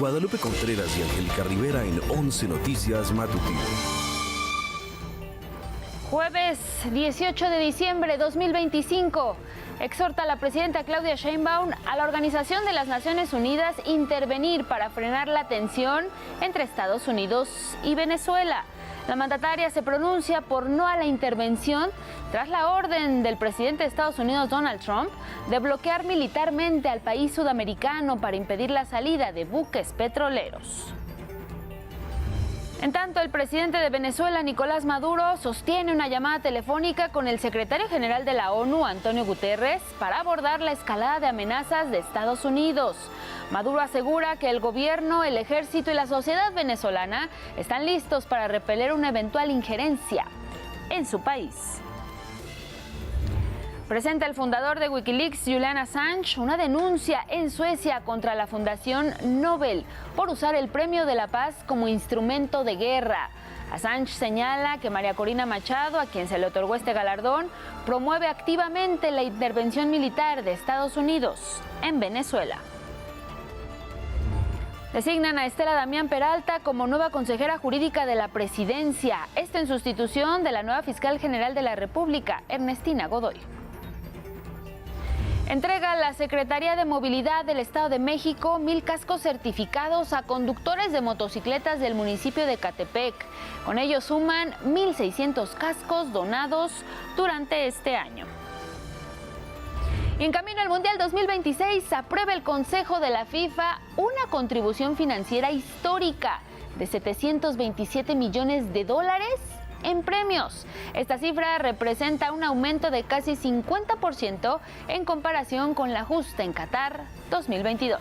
Guadalupe Contreras y Angélica Rivera en 11 Noticias Matutino. Jueves 18 de diciembre de 2025. Exhorta a la presidenta Claudia Sheinbaum a la Organización de las Naciones Unidas intervenir para frenar la tensión entre Estados Unidos y Venezuela. La mandataria se pronuncia por no a la intervención tras la orden del presidente de Estados Unidos, Donald Trump, de bloquear militarmente al país sudamericano para impedir la salida de buques petroleros. En tanto, el presidente de Venezuela, Nicolás Maduro, sostiene una llamada telefónica con el secretario general de la ONU, Antonio Guterres, para abordar la escalada de amenazas de Estados Unidos. Maduro asegura que el gobierno, el ejército y la sociedad venezolana están listos para repeler una eventual injerencia en su país. Presenta el fundador de Wikileaks, Julian Assange, una denuncia en Suecia contra la Fundación Nobel por usar el Premio de la Paz como instrumento de guerra. Assange señala que María Corina Machado, a quien se le otorgó este galardón, promueve activamente la intervención militar de Estados Unidos en Venezuela. Designan a Estela Damián Peralta como nueva consejera jurídica de la presidencia, esto en sustitución de la nueva fiscal general de la República, Ernestina Godoy. Entrega la Secretaría de Movilidad del Estado de México 1,000 cascos certificados a conductores de motocicletas del municipio de Ecatepec. Con ello suman 1,600 cascos donados durante este año. Y en camino al Mundial 2026 aprueba el Consejo de la FIFA una contribución financiera histórica de $727 millones en premios. Esta cifra representa un aumento de casi 50% en comparación con la justa en Qatar 2022.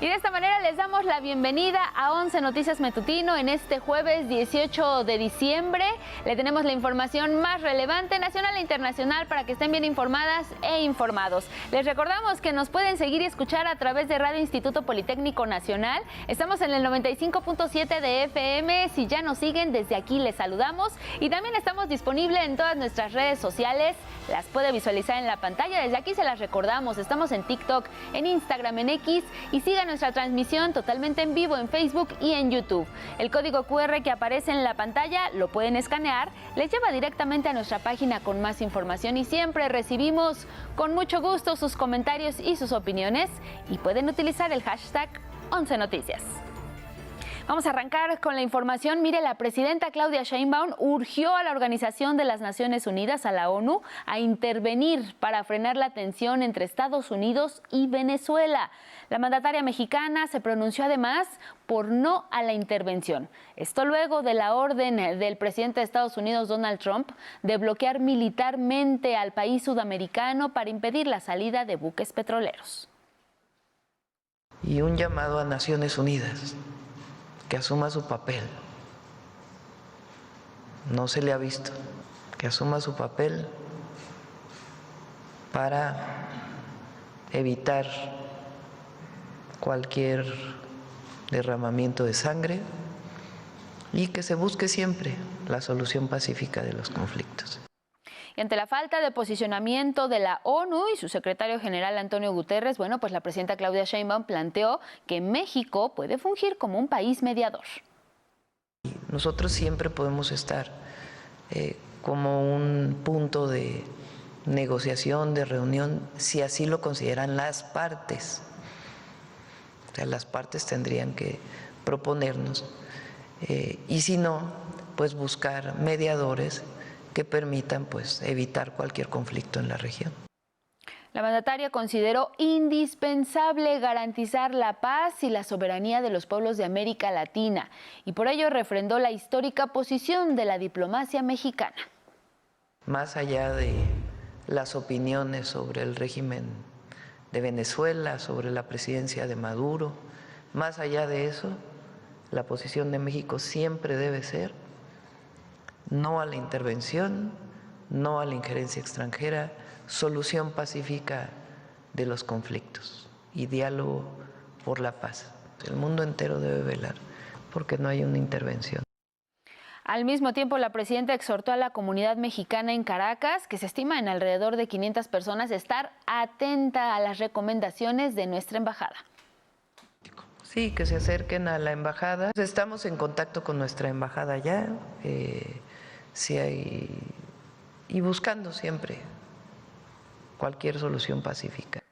Y de esta manera les damos la bienvenida a 11 Noticias Matutino en este jueves 18 de diciembre. Le tenemos la información más relevante nacional e internacional para que estén bien informadas e informados. Les recordamos que nos pueden seguir y escuchar a través de Radio Instituto Politécnico Nacional. Estamos en el 95.7 de FM. Si ya nos siguen, desde aquí les saludamos. Y también estamos disponibles en todas nuestras redes sociales. Las puede visualizar en la pantalla. Desde aquí se las recordamos. Estamos en TikTok, en Instagram, en X y sigan nuestra transmisión totalmente en vivo en Facebook y en YouTube. El código QR que aparece en la pantalla lo pueden escanear, les lleva directamente a nuestra página con más información y siempre recibimos con mucho gusto sus comentarios y sus opiniones y pueden utilizar el hashtag 11 Noticias. Vamos a arrancar con la información. Mire, la presidenta Claudia Sheinbaum urgió a la Organización de las Naciones Unidas, a la ONU, a intervenir para frenar la tensión entre Estados Unidos y Venezuela. La mandataria mexicana se pronunció además por no a la intervención. Esto luego de la orden del presidente de Estados Unidos, Donald Trump, de bloquear militarmente al país sudamericano para impedir la salida de buques petroleros. Y un llamado a Naciones Unidas que asuma su papel. No se le ha visto. Que asuma su papel para evitar cualquier derramamiento de sangre y que se busque siempre la solución pacífica de los conflictos. Y ante la falta de posicionamiento de la ONU y su secretario general Antonio Guterres, pues la presidenta Claudia Sheinbaum planteó que México puede fungir como un país mediador. Nosotros siempre podemos estar como un punto de negociación, de reunión, si así lo consideran las partes. O sea, las partes tendrían que proponernos y si no, pues buscar mediadores que permitan evitar cualquier conflicto en la región. La mandataria consideró indispensable garantizar la paz y la soberanía de los pueblos de América Latina y por ello refrendó la histórica posición de la diplomacia mexicana. Más allá de las opiniones sobre el régimen de Venezuela, sobre la presidencia de Maduro, más allá de eso, la posición de México siempre debe ser no a la intervención, no a la injerencia extranjera, solución pacífica de los conflictos y diálogo por la paz. El mundo entero debe velar porque no hay una intervención. Al mismo tiempo, la presidenta exhortó a la comunidad mexicana en Caracas, que se estima en alrededor de 500 personas, estar atenta a las recomendaciones de nuestra embajada. Sí, que se acerquen a la embajada. Estamos en contacto con nuestra embajada ya, sí hay, y buscando siempre cualquier solución pacífica.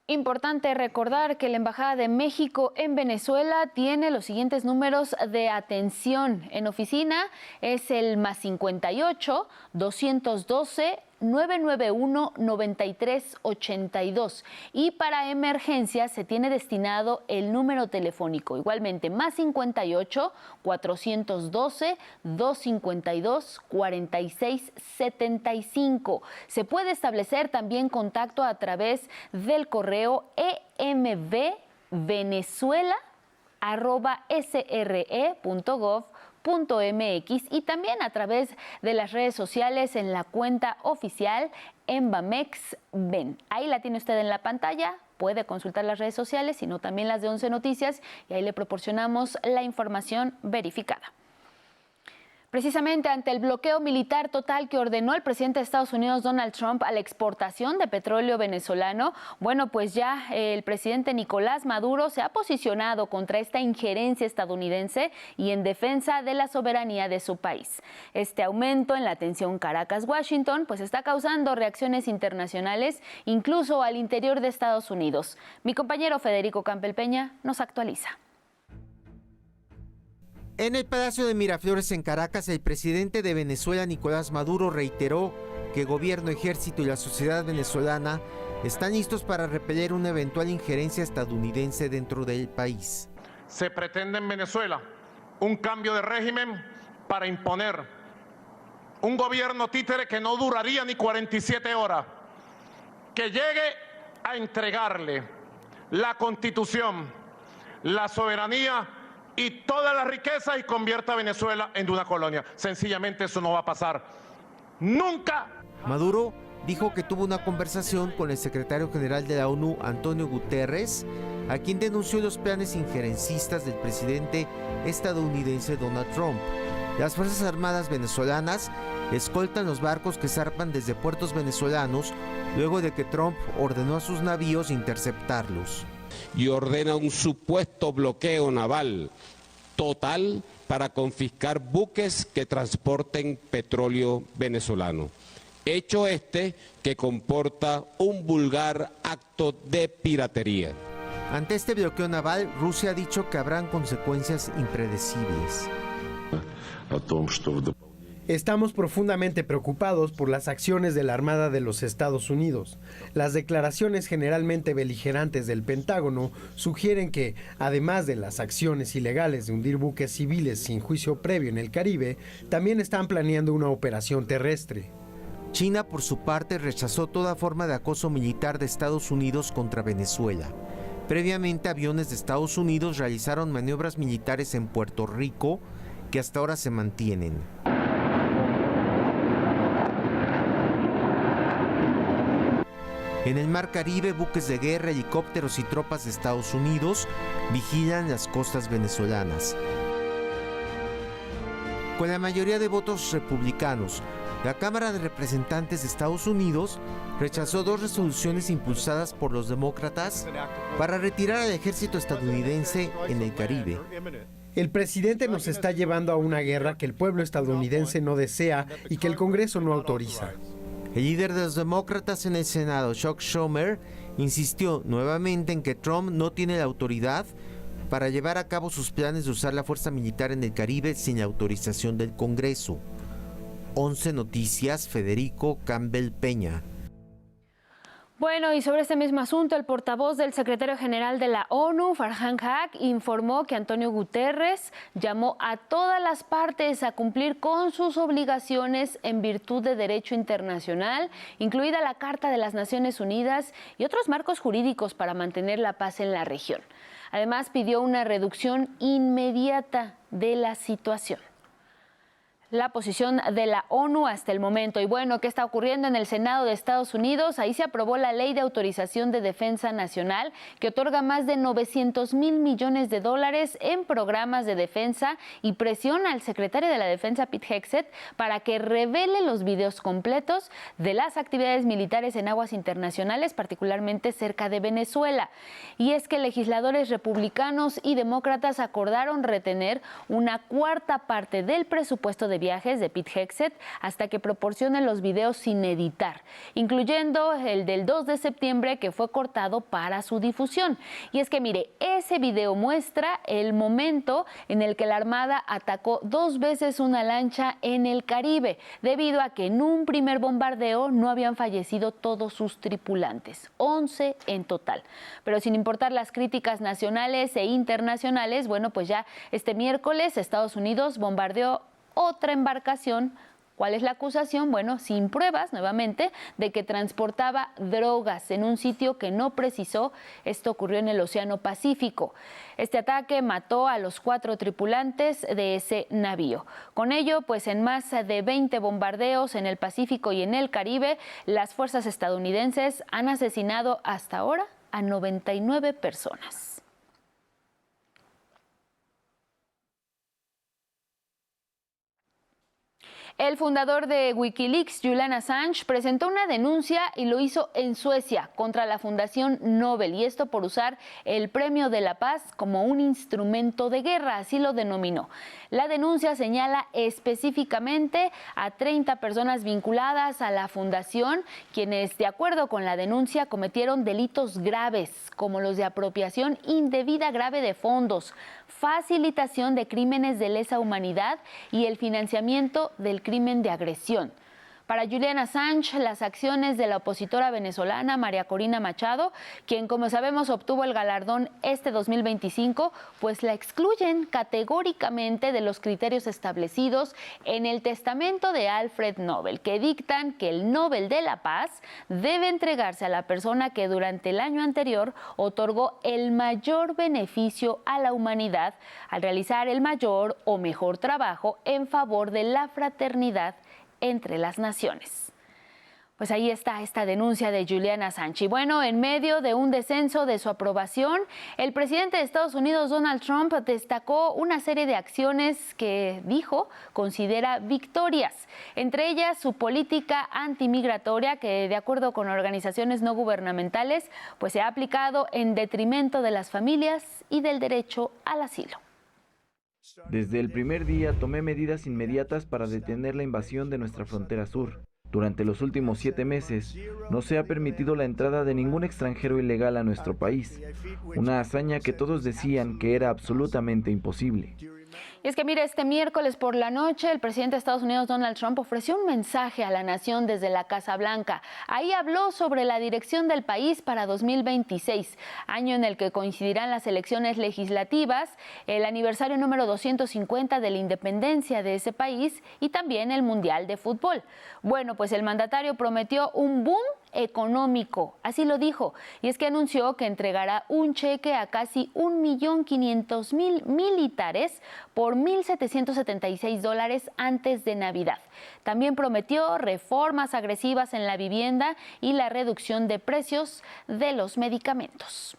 Importante recordar que la Embajada de México en Venezuela tiene los siguientes números de atención. En oficina es el +58 212 991 9382 y para emergencias se tiene destinado el número telefónico, igualmente +58 412 252 4675. Se puede establecer también contacto a través del correo emvvenezuela@sre.gov.mx y también a través de las redes sociales en la cuenta oficial EMBAMEXVEN. Ahí la tiene usted en la pantalla, puede consultar las redes sociales, sino también las de 11 Noticias, y ahí le proporcionamos la información verificada. Precisamente ante el bloqueo militar total que ordenó el presidente de Estados Unidos, Donald Trump, a la exportación de petróleo venezolano, bueno, pues ya el presidente Nicolás Maduro se ha posicionado contra esta injerencia estadounidense y en defensa de la soberanía de su país. Este aumento en la tensión Caracas-Washington pues está causando reacciones internacionales, incluso al interior de Estados Unidos. Mi compañero Federico Campbell Peña nos actualiza. En el Palacio de Miraflores en Caracas, el presidente de Venezuela, Nicolás Maduro, reiteró que gobierno, ejército y la sociedad venezolana están listos para repeler una eventual injerencia estadounidense dentro del país. Se pretende en Venezuela un cambio de régimen para imponer un gobierno títere que no duraría ni 47 horas, que llegue a entregarle la Constitución, la soberanía y todas las riquezas y convierta a Venezuela en una colonia. Sencillamente eso no va a pasar. ¡Nunca! Maduro dijo que tuvo una conversación con el secretario general de la ONU, Antonio Guterres, a quien denunció los planes injerencistas del presidente estadounidense Donald Trump. Las Fuerzas Armadas venezolanas escoltan los barcos que zarpan desde puertos venezolanos luego de que Trump ordenó a sus navíos interceptarlos. Y ordena un supuesto bloqueo naval total para confiscar buques que transporten petróleo venezolano. Hecho este que comporta un vulgar acto de piratería. Ante este bloqueo naval, Rusia ha dicho que habrán consecuencias impredecibles. Estamos profundamente preocupados por las acciones de la Armada de los Estados Unidos. Las declaraciones generalmente beligerantes del Pentágono sugieren que, además de las acciones ilegales de hundir buques civiles sin juicio previo en el Caribe, también están planeando una operación terrestre. China, por su parte, rechazó toda forma de acoso militar de Estados Unidos contra Venezuela. Previamente, aviones de Estados Unidos realizaron maniobras militares en Puerto Rico, que hasta ahora se mantienen. En el Mar Caribe, buques de guerra, helicópteros y tropas de Estados Unidos vigilan las costas venezolanas. Con la mayoría de votos republicanos, la Cámara de Representantes de Estados Unidos rechazó 2 resoluciones impulsadas por los demócratas para retirar al ejército estadounidense en el Caribe. El presidente nos está llevando a una guerra que el pueblo estadounidense no desea y que el Congreso no autoriza. El líder de los demócratas en el Senado, Chuck Schumer, insistió nuevamente en que Trump no tiene la autoridad para llevar a cabo sus planes de usar la fuerza militar en el Caribe sin la autorización del Congreso. 11 Noticias, Federico Campbell Peña. Bueno, y sobre este mismo asunto, el portavoz del secretario general de la ONU, Farhan Haq, informó que Antonio Guterres llamó a todas las partes a cumplir con sus obligaciones en virtud de derecho internacional, incluida la Carta de las Naciones Unidas y otros marcos jurídicos para mantener la paz en la región. Además, pidió una reducción inmediata de la situación. la posición de la ONU hasta el momento. Y bueno, ¿qué está ocurriendo en el Senado de Estados Unidos? Ahí se aprobó la Ley de Autorización de Defensa Nacional, que otorga más de 900,000 millones de dólares en programas de defensa y presiona al secretario de la Defensa, Pete Hegseth, para que revele los videos completos de las actividades militares en aguas internacionales, particularmente cerca de Venezuela. Y es que legisladores republicanos y demócratas acordaron retener una cuarta parte del presupuesto de viajes de Pete Hegseth hasta que proporcione los videos sin editar, incluyendo el del 2 de septiembre que fue cortado para su difusión. Y es que mire, ese video muestra el momento en el que la Armada atacó 2 veces una lancha en el Caribe, debido a que en un primer bombardeo no habían fallecido todos sus tripulantes, 11 en total. Pero sin importar las críticas nacionales e internacionales, bueno, pues ya este miércoles Estados Unidos bombardeó otra embarcación. ¿Cuál es la acusación? Bueno, sin pruebas, nuevamente, de que transportaba drogas en un sitio que no precisó. Esto ocurrió en el Océano Pacífico. Este ataque mató a los 4 tripulantes de ese navío. Con ello, pues en más de 20 bombardeos en el Pacífico y en el Caribe, las fuerzas estadounidenses han asesinado hasta ahora a 99 personas. El fundador de Wikileaks, Julian Assange, presentó una denuncia y lo hizo en Suecia contra la Fundación Nobel, y esto por usar el Premio de la Paz como un instrumento de guerra, así lo denominó. La denuncia señala específicamente a 30 personas vinculadas a la fundación, quienes, de acuerdo con la denuncia, cometieron delitos graves, como los de apropiación indebida grave de fondos, facilitación de crímenes de lesa humanidad y el financiamiento del crimen de agresión. Para Julian Assange, las acciones de la opositora venezolana María Corina Machado, quien, como sabemos, obtuvo el galardón este 2025, pues la excluyen categóricamente de los criterios establecidos en el testamento de Alfred Nobel, que dictan que el Nobel de la Paz debe entregarse a la persona que durante el año anterior otorgó el mayor beneficio a la humanidad al realizar el mayor o mejor trabajo en favor de la fraternidad entre las naciones. Pues ahí está esta denuncia de Julian Assange. Y bueno, en medio de un descenso de su aprobación, el presidente de Estados Unidos, Donald Trump, destacó una serie de acciones que, dijo, considera victorias. Entre ellas, su política antimigratoria, que de acuerdo con organizaciones no gubernamentales, pues se ha aplicado en detrimento de las familias y del derecho al asilo. Desde el primer día tomé medidas inmediatas para detener la invasión de nuestra frontera sur. Durante los últimos 7 meses, no se ha permitido la entrada de ningún extranjero ilegal a nuestro país, una hazaña que todos decían que era absolutamente imposible. Y es que mire, este miércoles por la noche el presidente de Estados Unidos, Donald Trump, ofreció un mensaje a la nación desde la Casa Blanca. Ahí habló sobre la dirección del país para 2026, año en el que coincidirán las elecciones legislativas, el aniversario número 250 de la independencia de ese país y también el Mundial de Fútbol. Bueno, pues el mandatario prometió un boom económico, así lo dijo, y es que anunció que entregará un cheque a casi 1.500.000 militares por $1.776 antes de Navidad. También prometió reformas agresivas en la vivienda y la reducción de precios de los medicamentos.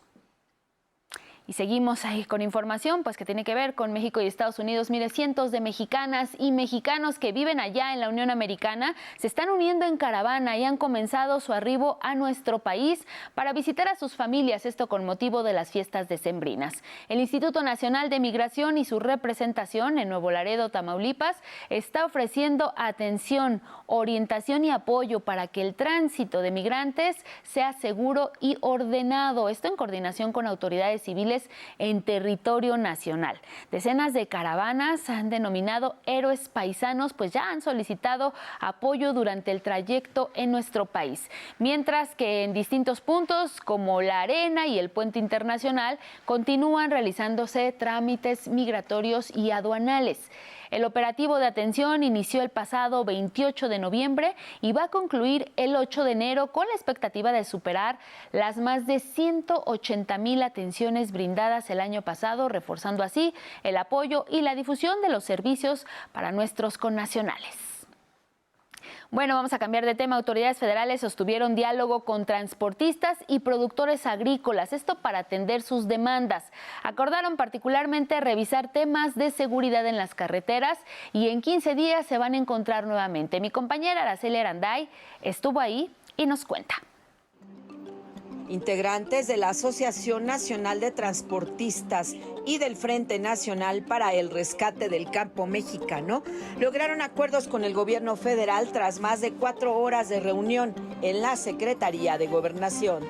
Y seguimos ahí con información pues que tiene que ver con México y Estados Unidos. Mire, cientos de mexicanas y mexicanos que viven allá en la Unión Americana se están uniendo en caravana y han comenzado su arribo a nuestro país para visitar a sus familias, esto con motivo de las fiestas decembrinas. El Instituto Nacional de Migración y su representación en Nuevo Laredo, Tamaulipas, está ofreciendo atención, orientación y apoyo para que el tránsito de migrantes sea seguro y ordenado, esto en coordinación con autoridades civiles en territorio nacional. Decenas de caravanas han denominado héroes paisanos, pues ya han solicitado apoyo durante el trayecto en nuestro país. Mientras que en distintos puntos, como La Arena y el Puente Internacional, continúan realizándose trámites migratorios y aduanales. El operativo de atención inició el pasado 28 de noviembre y va a concluir el 8 de enero con la expectativa de superar las más de 180,000 atenciones brindadas el año pasado, reforzando así el apoyo y la difusión de los servicios para nuestros connacionales. Bueno, vamos a cambiar de tema. Autoridades federales sostuvieron diálogo con transportistas y productores agrícolas, esto para atender sus demandas. Acordaron particularmente revisar temas de seguridad en las carreteras y en 15 días se van a encontrar nuevamente. Mi compañera Araceli Aranday estuvo ahí y nos cuenta. Integrantes de la Asociación Nacional de Transportistas y del Frente Nacional para el Rescate del Campo Mexicano lograron acuerdos con el gobierno federal tras más de 4 horas de reunión en la Secretaría de Gobernación.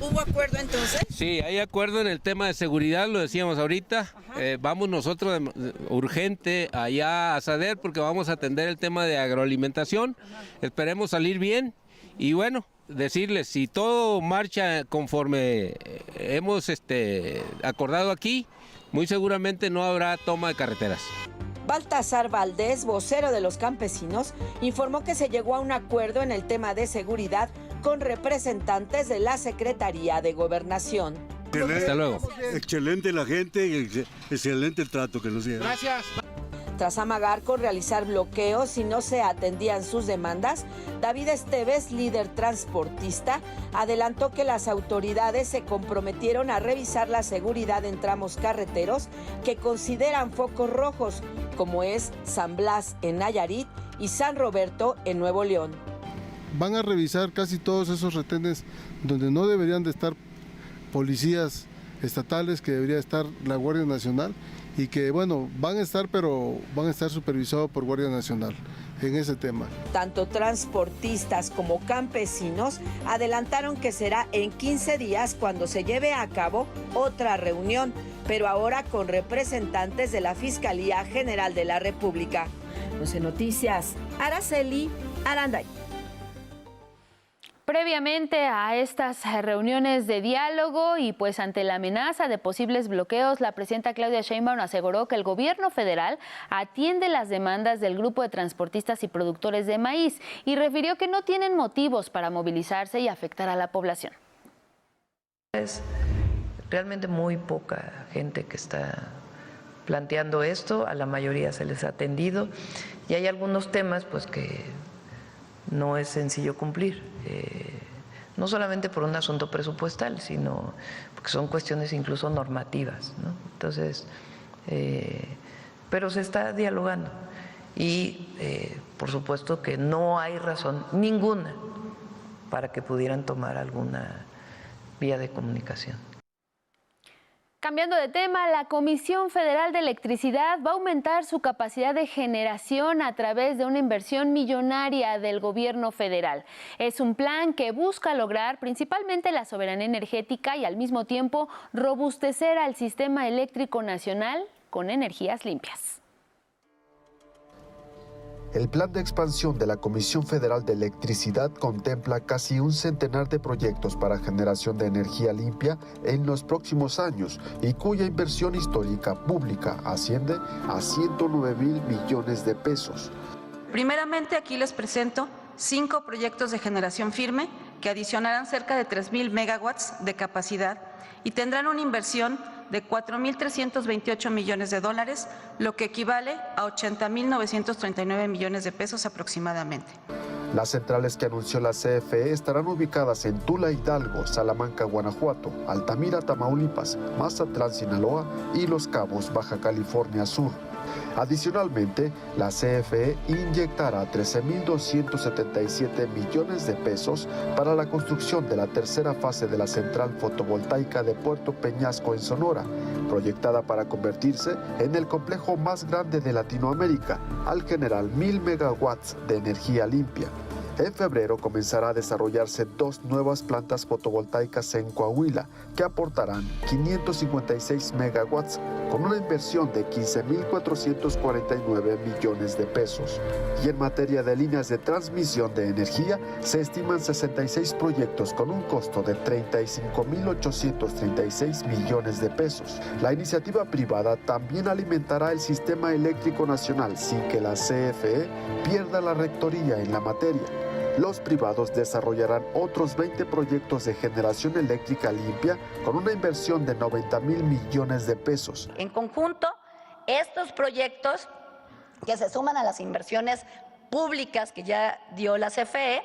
¿Hubo acuerdo entonces? Sí, hay acuerdo en el tema de seguridad, lo decíamos ahorita. Vamos nosotros urgente allá a SADER porque vamos a atender el tema de agroalimentación. Esperemos salir bien y bueno, decirles, si todo marcha conforme hemos acordado aquí, muy seguramente no habrá toma de carreteras. Baltasar Valdés, vocero de los campesinos, informó que se llegó a un acuerdo en el tema de seguridad con representantes de la Secretaría de Gobernación. Hasta luego. Excelente la gente, excelente el trato que nos dieron. Gracias. Tras amagar con realizar bloqueos si no se atendían sus demandas, David Esteves, líder transportista, adelantó que las autoridades se comprometieron a revisar la seguridad en tramos carreteros que consideran focos rojos, como es San Blas en Nayarit y San Roberto en Nuevo León. Van a revisar casi todos esos retenes donde no deberían de estar policías estatales, que debería estar la Guardia Nacional, y que bueno, van a estar, pero van a estar supervisados por Guardia Nacional en ese tema. Tanto transportistas como campesinos adelantaron que será en 15 días cuando se lleve a cabo otra reunión, pero ahora con representantes de la Fiscalía General de la República. 11 Noticias, Araceli Aranday. Previamente a estas reuniones de diálogo y pues ante la amenaza de posibles bloqueos, la presidenta Claudia Sheinbaum aseguró que el gobierno federal atiende las demandas del grupo de transportistas y productores de maíz y refirió que no tienen motivos para movilizarse y afectar a la población. Es realmente muy poca gente que está planteando esto, a la mayoría se les ha atendido y hay algunos temas pues que no es sencillo cumplir, no solamente por un asunto presupuestal, sino porque son cuestiones incluso normativas, ¿no? Entonces, pero se está dialogando y por supuesto que no hay razón ninguna para que pudieran tomar alguna vía de comunicación. Cambiando de tema, la Comisión Federal de Electricidad va a aumentar su capacidad de generación a través de una inversión millonaria del gobierno federal. Es un plan que busca lograr principalmente la soberanía energética y al mismo tiempo robustecer al sistema eléctrico nacional con energías limpias. El plan de expansión de la Comisión Federal de Electricidad contempla casi un centenar de proyectos para generación de energía limpia en los próximos años y cuya inversión histórica pública asciende a 109,000 millones de pesos. Primeramente, aquí les presento 5 proyectos de generación firme que adicionarán cerca de 3,000 megawatts de capacidad y tendrán una inversión de 4,328 millones de dólares, lo que equivale a 80,939 millones de pesos aproximadamente. Las centrales que anunció la CFE estarán ubicadas en Tula, Hidalgo, Salamanca, Guanajuato, Altamira, Tamaulipas, Mazatlán, Sinaloa y Los Cabos, Baja California Sur. Adicionalmente, la CFE inyectará 13,277 millones de pesos para la construcción de la tercera fase de la central fotovoltaica de Puerto Peñasco en Sonora, proyectada para convertirse en el complejo más grande de Latinoamérica, al generar 1,000 megawatts de energía limpia. En febrero comenzará a desarrollarse 2 nuevas plantas fotovoltaicas en Coahuila que aportarán 556 megawatts con una inversión de 15.449 millones de pesos. Y en materia de líneas de transmisión de energía, se estiman 66 proyectos con un costo de 35.836 millones de pesos. La iniciativa privada también alimentará el sistema eléctrico nacional sin que la CFE pierda la rectoría en la materia. Los privados desarrollarán otros 20 proyectos de generación eléctrica limpia con una inversión de 90.000 millones de pesos. En conjunto, estos proyectos que se suman a las inversiones públicas que ya dio la CFE,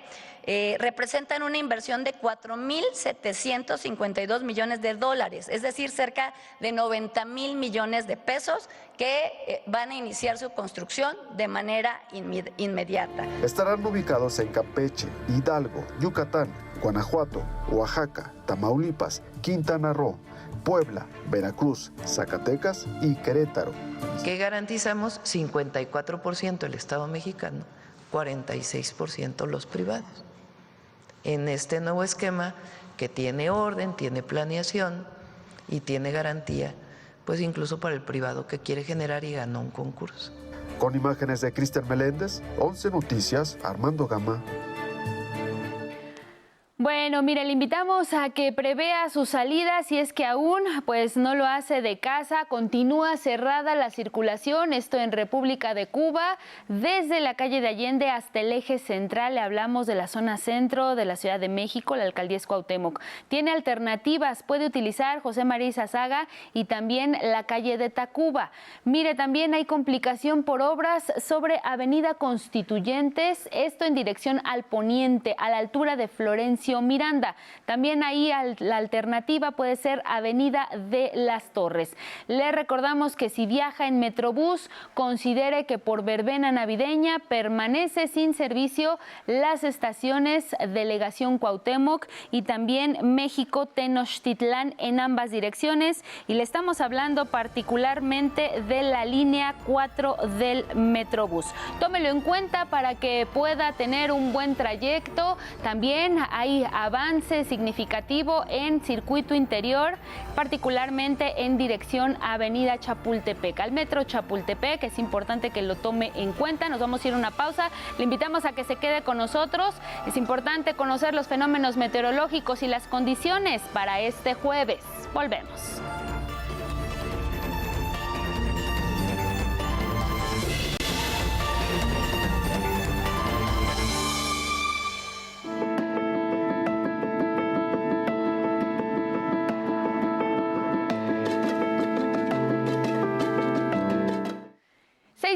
representan una inversión de 4.752 millones de dólares, es decir, cerca de 90.000 millones de pesos que van a iniciar su construcción de manera inmediata. Estarán ubicados en Campeche, Hidalgo, Yucatán, Guanajuato, Oaxaca, Tamaulipas, Quintana Roo, Puebla, Veracruz, Zacatecas y Querétaro. Que garantizamos 54% el Estado mexicano, 46% los privados. En este nuevo esquema que tiene orden, tiene planeación y tiene garantía, pues incluso para el privado que quiere generar y ganó un concurso. Con imágenes de Cristian Meléndez, 11 Noticias, Armando Gama. Bueno, mire, le invitamos a que prevea su salida si es que aún pues no lo hace de casa. Continúa cerrada la circulación, esto en República de Cuba, desde la calle de Allende hasta el eje central. Le hablamos de la zona centro de la Ciudad de México, la alcaldía es Cuauhtémoc. Tiene alternativas, puede utilizar José María Izazaga y también la calle de Tacuba. Mire, también hay complicación por obras sobre Avenida Constituyentes, esto en dirección al poniente, a la altura de Florencio Miranda. También ahí la alternativa puede ser Avenida de las Torres. Le recordamos que si viaja en Metrobús, considere que por verbena navideña permanece sin servicio las estaciones Delegación Cuauhtémoc y también México Tenochtitlán en ambas direcciones. Y le estamos hablando particularmente de la línea 4 del Metrobús. Tómelo en cuenta para que pueda tener un buen trayecto. También hay avance significativo en circuito interior, particularmente en dirección a Avenida Chapultepec, al metro Chapultepec. Es importante que lo tome en cuenta. Nos vamos a ir a una pausa. Le invitamos a que se quede con nosotros. Es importante conocer los fenómenos meteorológicos y las condiciones para este jueves. Volvemos.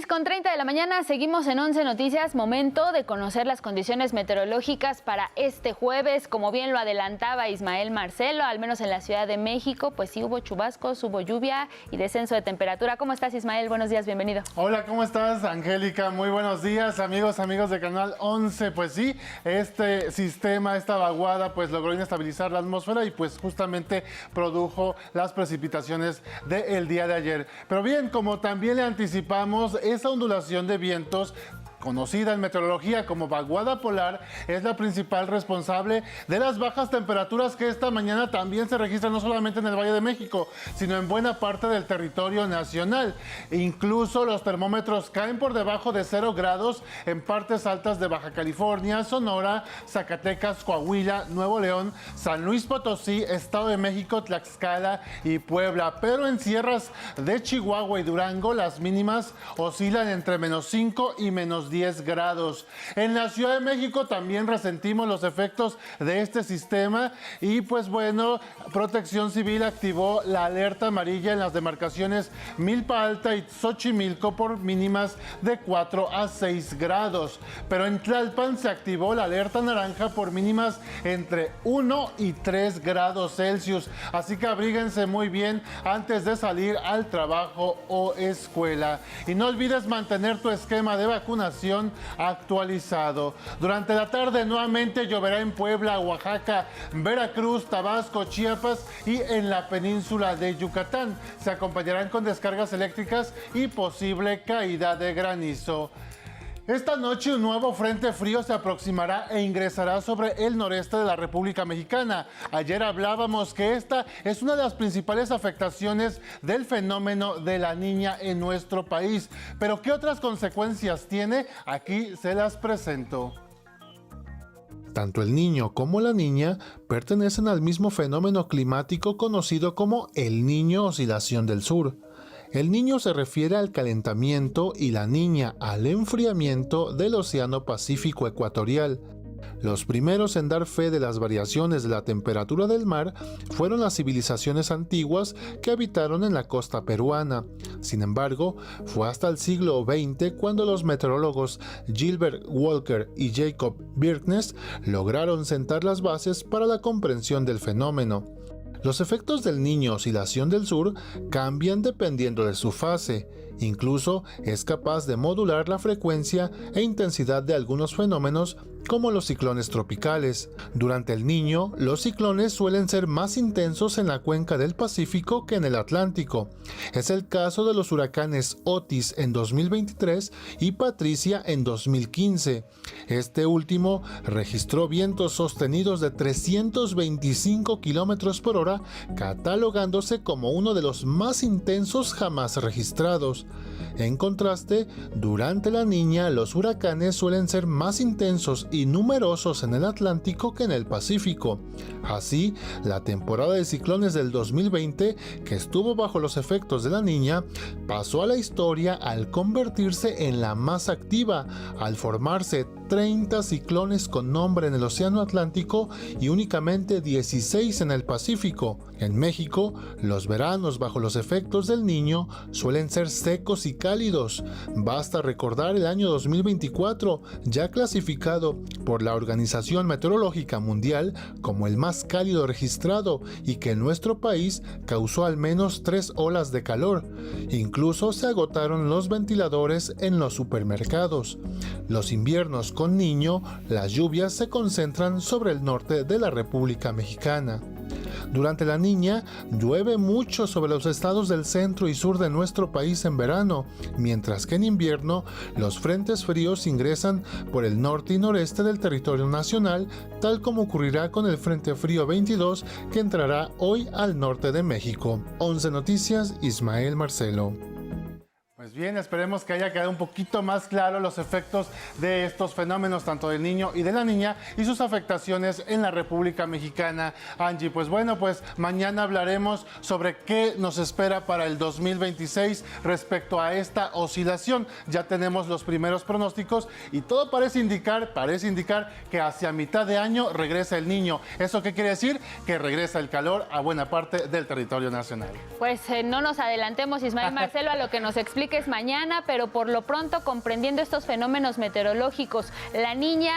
Con 30 de la mañana, seguimos en 11 Noticias, momento de conocer las condiciones meteorológicas para este jueves. Como bien lo adelantaba Ismael Marcelo, al menos en la Ciudad de México, pues sí hubo chubascos, hubo lluvia y descenso de temperatura. ¿Cómo estás, Ismael? Buenos días, bienvenido. Hola, ¿cómo estás, Angélica? Muy buenos días, amigos de Canal 11. Pues sí, este sistema, esta vaguada, pues logró inestabilizar la atmósfera y pues justamente produjo las precipitaciones del día de ayer. Pero bien, como también le anticipamos, esa ondulación de vientos, conocida en meteorología como vaguada polar, es la principal responsable de las bajas temperaturas que esta mañana también se registran no solamente en el Valle de México, sino en buena parte del territorio nacional. Incluso los termómetros caen por debajo de 0 grados en partes altas de Baja California, Sonora, Zacatecas, Coahuila, Nuevo León, San Luis Potosí, Estado de México, Tlaxcala y Puebla. Pero en sierras de Chihuahua y Durango, las mínimas oscilan entre -5 y -10 grados. En la Ciudad de México también resentimos los efectos de este sistema y pues bueno, Protección Civil activó la alerta amarilla en las demarcaciones Milpa Alta y Xochimilco por mínimas de 4 a 6 grados. Pero en Tlalpan se activó la alerta naranja por mínimas entre 1 y 3 grados Celsius. Así que abríguense muy bien antes de salir al trabajo o escuela. Y no olvides mantener tu esquema de vacunación actualizado. Durante la tarde nuevamente lloverá en Puebla, Oaxaca, Veracruz, Tabasco, Chiapas y en la península de Yucatán. Se acompañarán con descargas eléctricas y posible caída de granizo. Esta noche un nuevo frente frío se aproximará e ingresará sobre el noreste de la República Mexicana. Ayer hablábamos que esta es una de las principales afectaciones del fenómeno de la Niña en nuestro país. Pero ¿qué otras consecuencias tiene? Aquí se las presento. Tanto el niño como la niña pertenecen al mismo fenómeno climático conocido como el Niño Oscilación del Sur. El niño se refiere al calentamiento y la niña al enfriamiento del Océano Pacífico Ecuatorial. Los primeros en dar fe de las variaciones de la temperatura del mar fueron las civilizaciones antiguas que habitaron en la costa peruana. Sin embargo, fue hasta el siglo XX cuando los meteorólogos Gilbert Walker y Jacob Birknes lograron sentar las bases para la comprensión del fenómeno. Los efectos del Niño Oscilación del Sur cambian dependiendo de su fase. Incluso es capaz de modular la frecuencia e intensidad de algunos fenómenos como los ciclones tropicales. Durante el Niño, los ciclones suelen ser más intensos en la cuenca del Pacífico que en el Atlántico. Es el caso de los huracanes Otis en 2023 y Patricia en 2015. Este último registró vientos sostenidos de 325 km por hora, catalogándose como uno de los más intensos jamás registrados. En contraste, durante la Niña, los huracanes suelen ser más intensos y numerosos en el Atlántico que en el Pacífico. Así, la temporada de ciclones del 2020, que estuvo bajo los efectos de la Niña, pasó a la historia al convertirse en la más activa, al formarse 30 ciclones con nombre en el Océano Atlántico y únicamente 16 en el Pacífico. En México, los veranos bajo los efectos del Niño suelen ser secos y cálidos. Basta recordar el año 2024, ya clasificado por la Organización Meteorológica Mundial como el más cálido registrado y que en nuestro país causó al menos 3 olas de calor. Incluso se agotaron los ventiladores en los supermercados. Los inviernos con Niño, las lluvias se concentran sobre el norte de la República Mexicana. Durante la Niña, llueve mucho sobre los estados del centro y sur de nuestro país en verano, mientras que en invierno, los frentes fríos ingresan por el norte y noreste del territorio nacional, tal como ocurrirá con el Frente Frío 22 que entrará hoy al norte de México. 11 Noticias, Ismael Marcelo. Pues bien, esperemos que haya quedado un poquito más claro los efectos de estos fenómenos, tanto del niño y de la niña, y sus afectaciones en la República Mexicana. Angie, pues bueno, pues mañana hablaremos sobre qué nos espera para el 2026 respecto a esta oscilación. Ya tenemos los primeros pronósticos y todo parece indicar que hacia mitad de año regresa el niño. ¿Eso qué quiere decir? Que regresa el calor a buena parte del territorio nacional. Pues no nos adelantemos, Ismael Marcelo, a lo que nos explica es mañana, pero por lo pronto, comprendiendo estos fenómenos meteorológicos, la Niña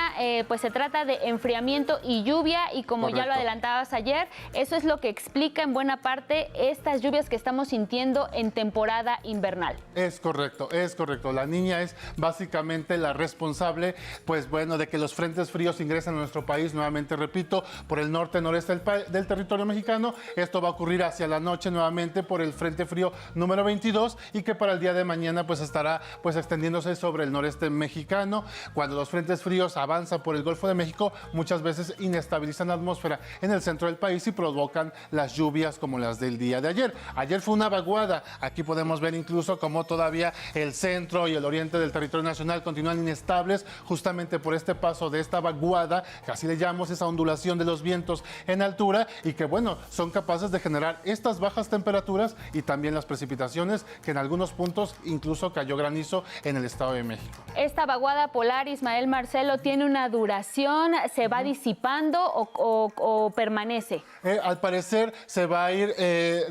pues se trata de enfriamiento y lluvia, y como Correcto. ya lo adelantabas ayer, eso es lo que explica en buena parte estas lluvias que estamos sintiendo en temporada invernal. Es correcto, es correcto. La Niña es básicamente la responsable, pues bueno, de que los frentes fríos ingresen a nuestro país, nuevamente repito, por el norte-noreste del territorio mexicano. Esto va a ocurrir hacia la noche nuevamente por el Frente Frío número 22, y que para el día de mañana pues estará pues extendiéndose sobre el noreste mexicano. Cuando los frentes fríos avanzan por el Golfo de México, muchas veces inestabilizan la atmósfera en el centro del país y provocan las lluvias como las del día de ayer. Ayer fue una vaguada. Aquí podemos ver incluso cómo todavía el centro y el oriente del territorio nacional continúan inestables, justamente por este paso de esta vaguada, que así le llamamos, esa ondulación de los vientos en altura, y que bueno, son capaces de generar estas bajas temperaturas y también las precipitaciones, que en algunos puntos incluso cayó granizo en el Estado de México. Esta vaguada polar, Ismael Marcelo, ¿tiene una duración? ¿Se va disipando o permanece? Al parecer se va a ir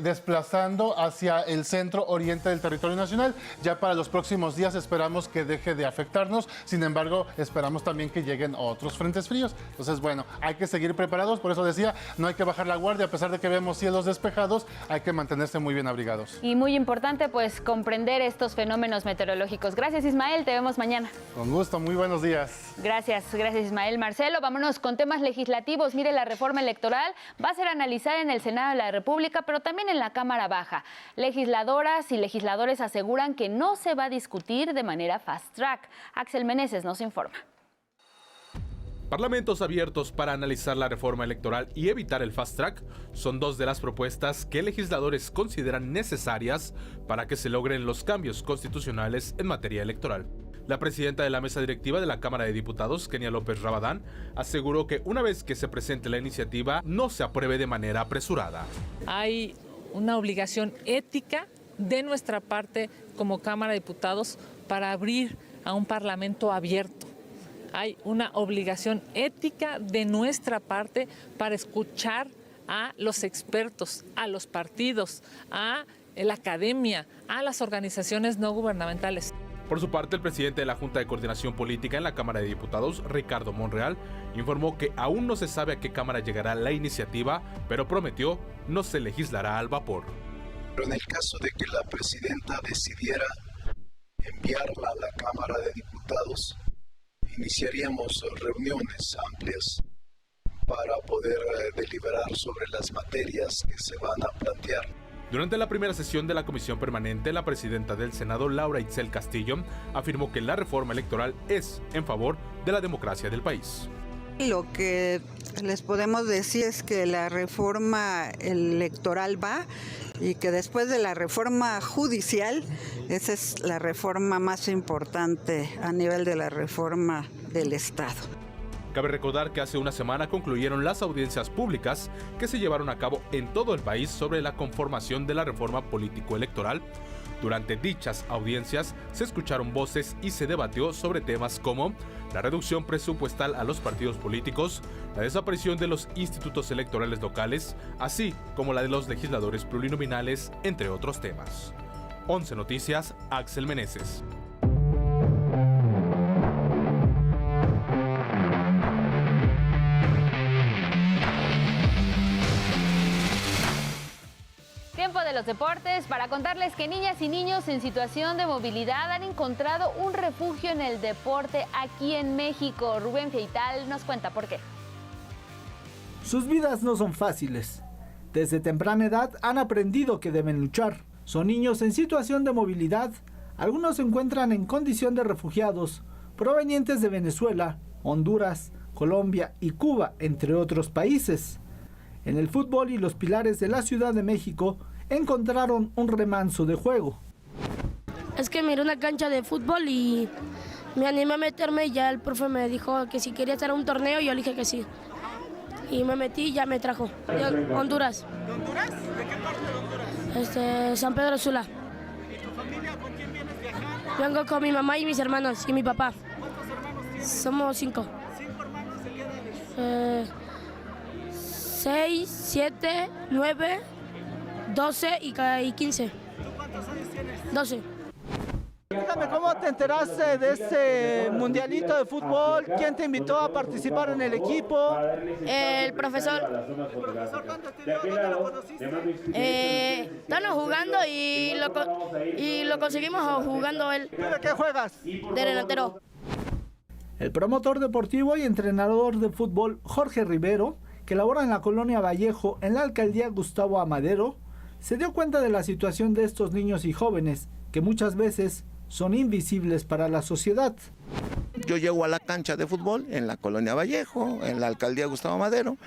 desplazando hacia el centro oriente del territorio nacional. Ya para los próximos días esperamos que deje de afectarnos. Sin embargo, esperamos también que lleguen otros frentes fríos. Entonces, bueno, hay que seguir preparados. Por eso decía, no hay que bajar la guardia. A pesar de que vemos cielos despejados, hay que mantenerse muy bien abrigados. Y muy importante, pues, comprender estos fenómenos meteorológicos. Gracias, Ismael, te vemos mañana. Con gusto, muy buenos días. Gracias Ismael. Marcelo, vámonos con temas legislativos. Mire, la reforma electoral va a ser analizada en el Senado de la República, pero también en la Cámara Baja. Legisladoras y legisladores aseguran que no se va a discutir de manera fast track. Axel Meneses nos informa. Parlamentos abiertos para analizar la reforma electoral y evitar el fast track son dos de las propuestas que legisladores consideran necesarias para que se logren los cambios constitucionales en materia electoral. La presidenta de la mesa directiva de la Cámara de Diputados, Kenia López Rabadán, aseguró que una vez que se presente la iniciativa, no se apruebe de manera apresurada. Hay una obligación ética de nuestra parte como Cámara de Diputados para abrir a un parlamento abierto. Hay una obligación ética de nuestra parte para escuchar a los expertos, a los partidos, a la academia, a las organizaciones no gubernamentales. Por su parte, el presidente de la Junta de Coordinación Política en la Cámara de Diputados, Ricardo Monreal, informó que aún no se sabe a qué Cámara llegará la iniciativa, pero prometió no se legislará al vapor. Pero en el caso de que la presidenta decidiera enviarla a la Cámara de Diputados, iniciaríamos reuniones amplias para poder deliberar sobre las materias que se van a plantear. Durante la primera sesión de la Comisión Permanente, la presidenta del Senado, Laura Itzel Castillo, afirmó que la reforma electoral es en favor de la democracia del país. Lo que les podemos decir es que la reforma electoral va y que después de la reforma judicial, esa es la reforma más importante a nivel de la reforma del Estado. Cabe recordar que hace una semana concluyeron las audiencias públicas que se llevaron a cabo en todo el país sobre la conformación de la reforma político-electoral. Durante dichas audiencias se escucharon voces y se debatió sobre temas como la reducción presupuestal a los partidos políticos, la desaparición de los institutos electorales locales, así como la de los legisladores plurinominales, entre otros temas. 11 Noticias, Axel Meneses. Tiempo de los deportes para contarles que niñas y niños en situación de movilidad han encontrado un refugio en el deporte aquí en México. Rubén Feital nos cuenta por qué. Sus vidas no son fáciles. Desde temprana edad han aprendido que deben luchar. Son niños en situación de movilidad. Algunos se encuentran en condición de refugiados provenientes de Venezuela, Honduras, Colombia y Cuba, entre otros países. En el fútbol y los pilares de la Ciudad de México encontraron un remanso de juego. Es que miré una cancha de fútbol y me animé a meterme y ya el profe me dijo que si quería estar en un torneo y yo le dije que sí. Y me metí y ya me trajo. De Honduras. ¿De Honduras? ¿De qué parte de Honduras? San Pedro Sula. ¿Y tu familia con quién vienes viajando? Vengo con mi mamá y mis hermanos y mi papá. ¿Cuántos hermanos tienes? Somos 5. ¿5 hermanos? ¿De qué edades? 6, 7, 9, 12 y 15. ¿Tú cuántos años tienes? 12. Dígame, ¿cómo te enteraste de este mundialito de fútbol? ¿Quién te invitó a participar en el equipo? El profesor. ¿El profesor cuánto te dio? ¿Dónde lo conociste? Estábamos jugando y lo conseguimos jugando él. ¿De qué juegas? De delantero. El promotor deportivo y entrenador de fútbol Jorge Rivero, que labora en la colonia Vallejo, en la alcaldía Gustavo Amadero, se dio cuenta de la situación de estos niños y jóvenes, que muchas veces son invisibles para la sociedad. Yo llego a la cancha de fútbol en la colonia Vallejo, en la alcaldía Gustavo Amadero,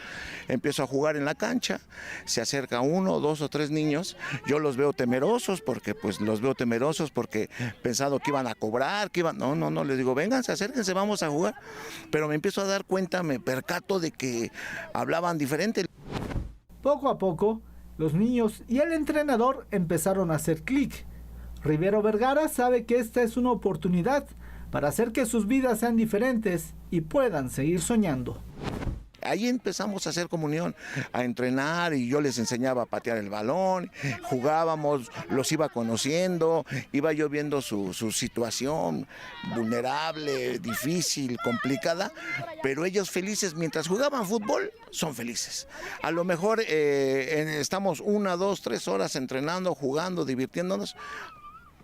empiezo a jugar en la cancha, se acerca 1, 2 o 3 niños, yo los veo temerosos porque pensado que iban a cobrar, no, les digo, vénganse, acérquense, vamos a jugar, pero me empiezo a dar cuenta, me percato de que hablaban diferente. Poco a poco, los niños y el entrenador empezaron a hacer clic. Rivero Vergara sabe que esta es una oportunidad para hacer que sus vidas sean diferentes y puedan seguir soñando. Ahí empezamos a hacer comunión, a entrenar y yo les enseñaba a patear el balón, jugábamos, los iba conociendo, iba yo viendo su situación vulnerable, difícil, complicada, pero ellos felices, mientras jugaban fútbol, son felices. A lo mejor estamos 1, 2, 3 horas entrenando, jugando, divirtiéndonos,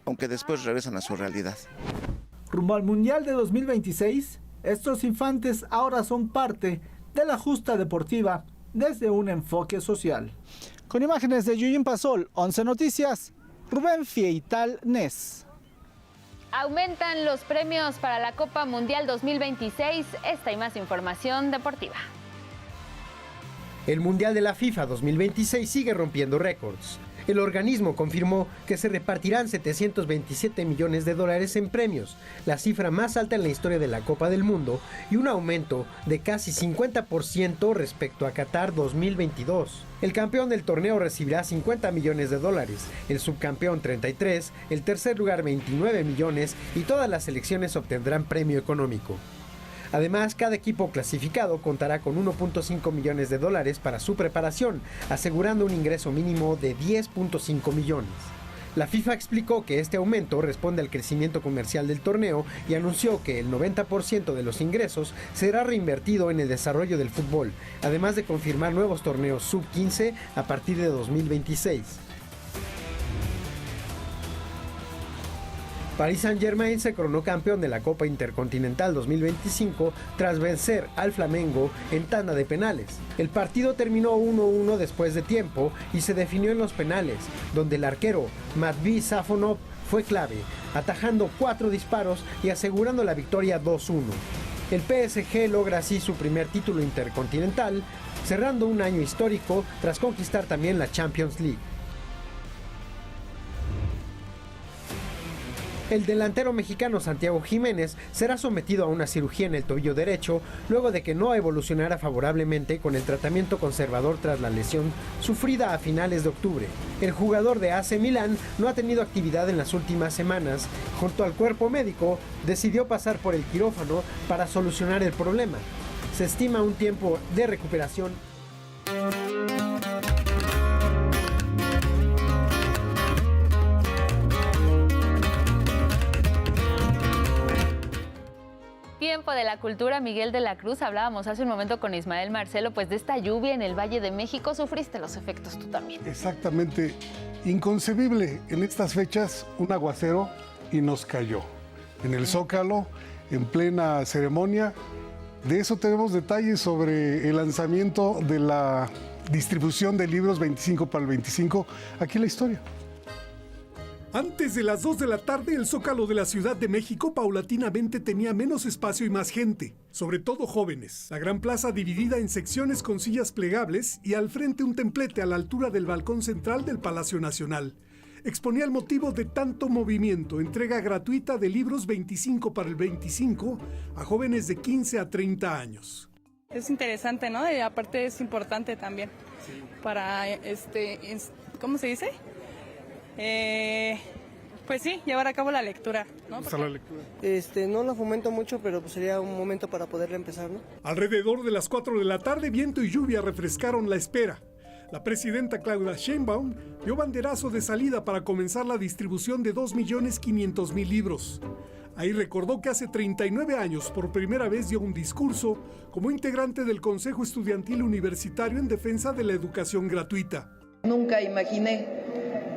aunque después regresan a su realidad. Rumbo al Mundial de 2026, estos infantes ahora son parte de la justa deportiva desde un enfoque social. Con imágenes de Yuyin Pasol, 11 Noticias, Rubén Fieital Nes. Aumentan los premios para la Copa Mundial 2026. Esta y más información deportiva. El Mundial de la FIFA 2026 sigue rompiendo récords. El organismo confirmó que se repartirán $727 millones en premios, la cifra más alta en la historia de la Copa del Mundo y un aumento de casi 50% respecto a Qatar 2022. El campeón del torneo recibirá $50 millones, el subcampeón 33, el tercer lugar 29 millones y todas las selecciones obtendrán premio económico. Además, cada equipo clasificado contará con $1.5 millones para su preparación, asegurando un ingreso mínimo de $10.5 millones. La FIFA explicó que este aumento responde al crecimiento comercial del torneo y anunció que el 90% de los ingresos será reinvertido en el desarrollo del fútbol, además de confirmar nuevos torneos sub-15 a partir de 2026. Paris Saint-Germain se coronó campeón de la Copa Intercontinental 2025 tras vencer al Flamengo en tanda de penales. El partido terminó 1-1 después de tiempo y se definió en los penales, donde el arquero Matvei Safonov fue clave, atajando 4 disparos y asegurando la victoria 2-1. El PSG logra así su primer título intercontinental, cerrando un año histórico tras conquistar también la Champions League. El delantero mexicano Santiago Jiménez será sometido a una cirugía en el tobillo derecho luego de que no evolucionara favorablemente con el tratamiento conservador tras la lesión sufrida a finales de octubre. El jugador de AC Milán no ha tenido actividad en las últimas semanas. Junto al cuerpo médico, decidió pasar por el quirófano para solucionar el problema. Se estima un tiempo de recuperación. Tiempo de la cultura, Miguel de la Cruz. Hablábamos hace un momento con Ismael Marcelo, pues de esta lluvia en el Valle de México. Sufriste los efectos tú también. Exactamente. Inconcebible en estas fechas un aguacero y nos cayó. En el Zócalo, en plena ceremonia. De eso tenemos detalles sobre el lanzamiento de la distribución de libros 25 para el 25. Aquí la historia. Antes de las 2 de la tarde, el Zócalo de la Ciudad de México paulatinamente tenía menos espacio y más gente, sobre todo jóvenes. La gran plaza dividida en secciones con sillas plegables y al frente un templete a la altura del balcón central del Palacio Nacional. Exponía el motivo de tanto movimiento, entrega gratuita de libros 25 para el 25 a jóvenes de 15 a 30 años. Es interesante, ¿no? Y aparte es importante también para, ¿cómo se dice? Pues sí, llevar a cabo la lectura, ¿no? ¿Está la lectura? No la fomento mucho, pero pues sería un momento para poderla empezar, ¿no? Alrededor de las 4 de la tarde, viento y lluvia refrescaron la espera. La presidenta Claudia Sheinbaum dio banderazo de salida para comenzar la distribución de 2.500.000 libros. Ahí recordó que hace 39 años por primera vez dio un discurso como integrante del Consejo Estudiantil Universitario en defensa de la educación gratuita. Nunca imaginé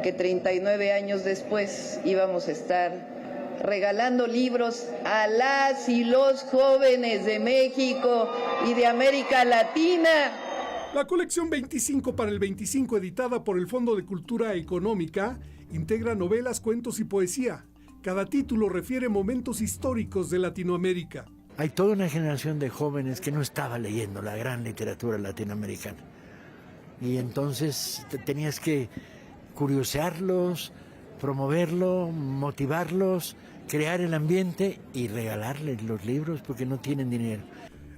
que 39 años después íbamos a estar regalando libros a las y los jóvenes de México y de América Latina. La colección 25 para el 25, editada por el Fondo de Cultura Económica, integra novelas, cuentos y poesía. Cada título refiere momentos históricos de Latinoamérica. Hay toda una generación de jóvenes que no estaba leyendo la gran literatura latinoamericana. Y entonces tenías que curiosearlos, promoverlo, motivarlos, crear el ambiente y regalarles los libros porque no tienen dinero.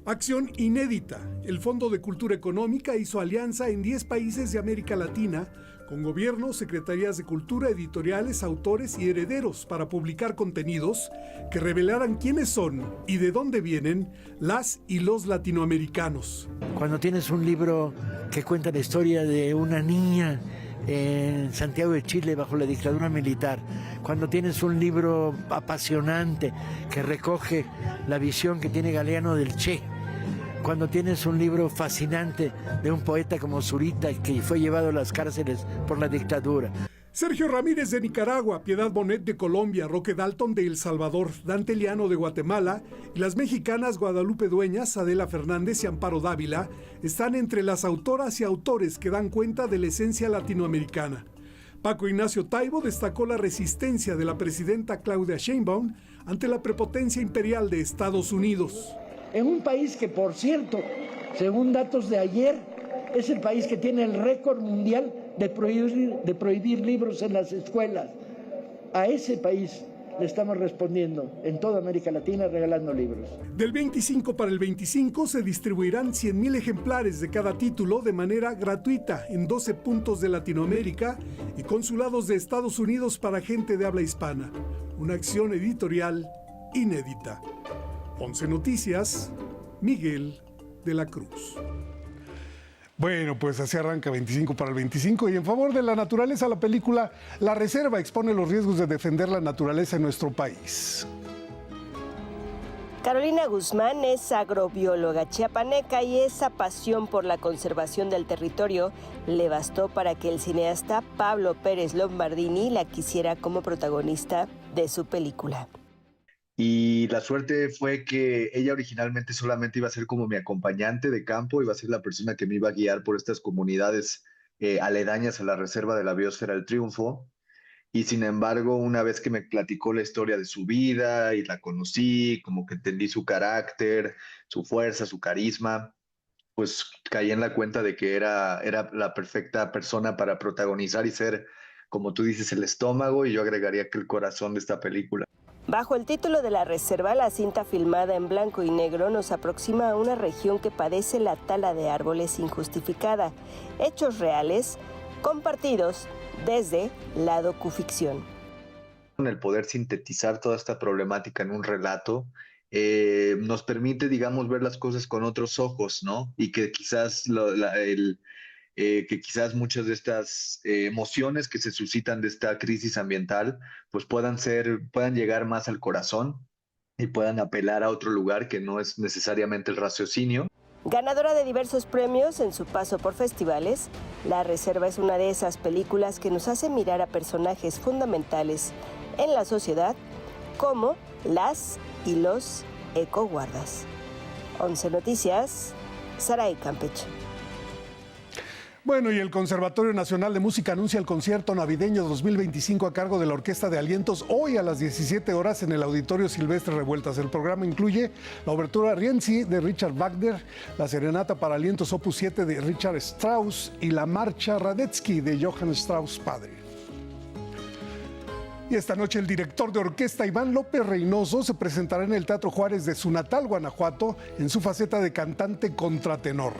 Acción inédita. El Fondo de Cultura Económica hizo alianza en 10 países de América Latina con gobiernos, secretarías de cultura, editoriales, autores y herederos para publicar contenidos que revelaran quiénes son y de dónde vienen las y los latinoamericanos. Cuando tienes un libro que cuenta la historia de una niña en Santiago de Chile bajo la dictadura militar, cuando tienes un libro apasionante que recoge la visión que tiene Galeano del Che, cuando tienes un libro fascinante de un poeta como Zurita que fue llevado a las cárceles por la dictadura. Sergio Ramírez de Nicaragua, Piedad Bonet de Colombia, Roque Dalton de El Salvador, Dante Liano de Guatemala y las mexicanas Guadalupe Dueñas, Adela Fernández y Amparo Dávila están entre las autoras y autores que dan cuenta de la esencia latinoamericana. Paco Ignacio Taibo destacó la resistencia de la presidenta Claudia Sheinbaum ante la prepotencia imperial de Estados Unidos. En un país que, por cierto, según datos de ayer, es el país que tiene el récord mundial de prohibir libros en las escuelas. A ese país le estamos respondiendo en toda América Latina regalando libros. Del 25 para el 25 se distribuirán 100,000 ejemplares de cada título de manera gratuita en 12 puntos de Latinoamérica y consulados de Estados Unidos para gente de habla hispana. Una acción editorial inédita. 11 Noticias, Miguel de la Cruz. Bueno, pues así arranca 25 para el 25 y en favor de la naturaleza la película La Reserva expone los riesgos de defender la naturaleza en nuestro país. Carolina Guzmán es agrobióloga chiapaneca y esa pasión por la conservación del territorio le bastó para que el cineasta Pablo Pérez Lombardini la quisiera como protagonista de su película. Y la suerte fue que ella originalmente solamente iba a ser como mi acompañante de campo, iba a ser la persona que me iba a guiar por estas comunidades aledañas a la Reserva de la Biosfera El Triunfo. Y sin embargo, una vez que me platicó la historia de su vida y la conocí, como que entendí su carácter, su fuerza, su carisma, pues caí en la cuenta de que era la perfecta persona para protagonizar y ser, como tú dices, el estómago, y yo agregaría que el corazón de esta película. Bajo el título de La Reserva, la cinta filmada en blanco y negro nos aproxima a una región que padece la tala de árboles injustificada, hechos reales compartidos desde la docuficción. El poder sintetizar toda esta problemática en un relato nos permite, digamos, ver las cosas con otros ojos, ¿no? Y que quizás quizás muchas de estas emociones que se suscitan de esta crisis ambiental pues puedan llegar más al corazón y puedan apelar a otro lugar que no es necesariamente el raciocinio. Ganadora de diversos premios en su paso por festivales, La Reserva es una de esas películas que nos hace mirar a personajes fundamentales en la sociedad como las y los ecoguardas. 11 Noticias, Saray Campeche. Bueno, y el Conservatorio Nacional de Música anuncia el concierto navideño 2025 a cargo de la Orquesta de Alientos hoy a las 17 horas en el Auditorio Silvestre Revueltas. El programa incluye la obertura Rienzi de Richard Wagner, la Serenata para Alientos Opus 7 de Richard Strauss y la Marcha Radetzky de Johann Strauss padre. Y esta noche el director de orquesta Iván López Reynoso se presentará en el Teatro Juárez de su natal Guanajuato en su faceta de cantante contratenor.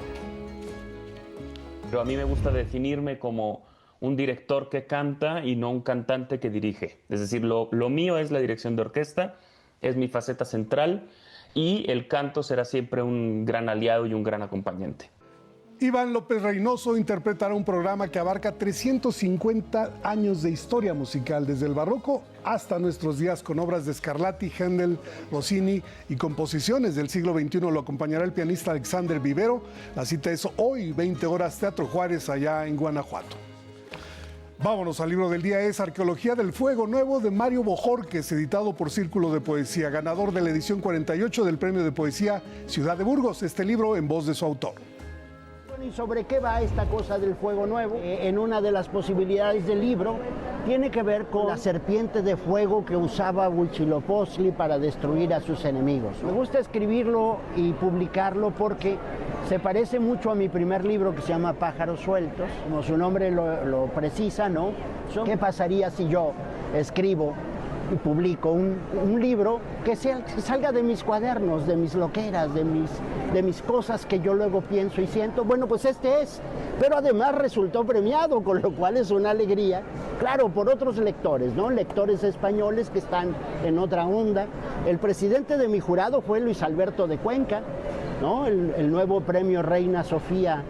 Pero a mí me gusta definirme como un director que canta y no un cantante que dirige. Es decir, lo mío es la dirección de orquesta, es mi faceta central y el canto será siempre un gran aliado y un gran acompañante. Iván López Reynoso interpretará un programa que abarca 350 años de historia musical, desde el barroco hasta nuestros días, con obras de Scarlatti, Händel, Rossini y composiciones del siglo XXI. Lo acompañará el pianista Alexander Vivero. La cita es hoy, 20 horas, Teatro Juárez, allá en Guanajuato. Vámonos al libro del día, es Arqueología del Fuego Nuevo de Mario Bojorquez, editado por Círculo de Poesía, ganador de la edición 48 del Premio de Poesía Ciudad de Burgos. Este libro en voz de su autor. ¿Y sobre qué va esta cosa del fuego nuevo? En una de las posibilidades del libro tiene que ver con la serpiente de fuego que usaba Huitzilopochtli para destruir a sus enemigos. Me gusta escribirlo y publicarlo porque se parece mucho a mi primer libro que se llama Pájaros Sueltos, como su nombre lo precisa, ¿no? ¿Qué pasaría si yo escribo y publico un libro que salga de mis cuadernos, de mis loqueras, de mis cosas que yo luego pienso y siento? Bueno, pues este es, pero además resultó premiado, con lo cual es una alegría, claro, por otros lectores, ¿no? Lectores españoles que están en otra onda. El presidente de mi jurado fue Luis Alberto de Cuenca, ¿no? El nuevo premio Reina Sofía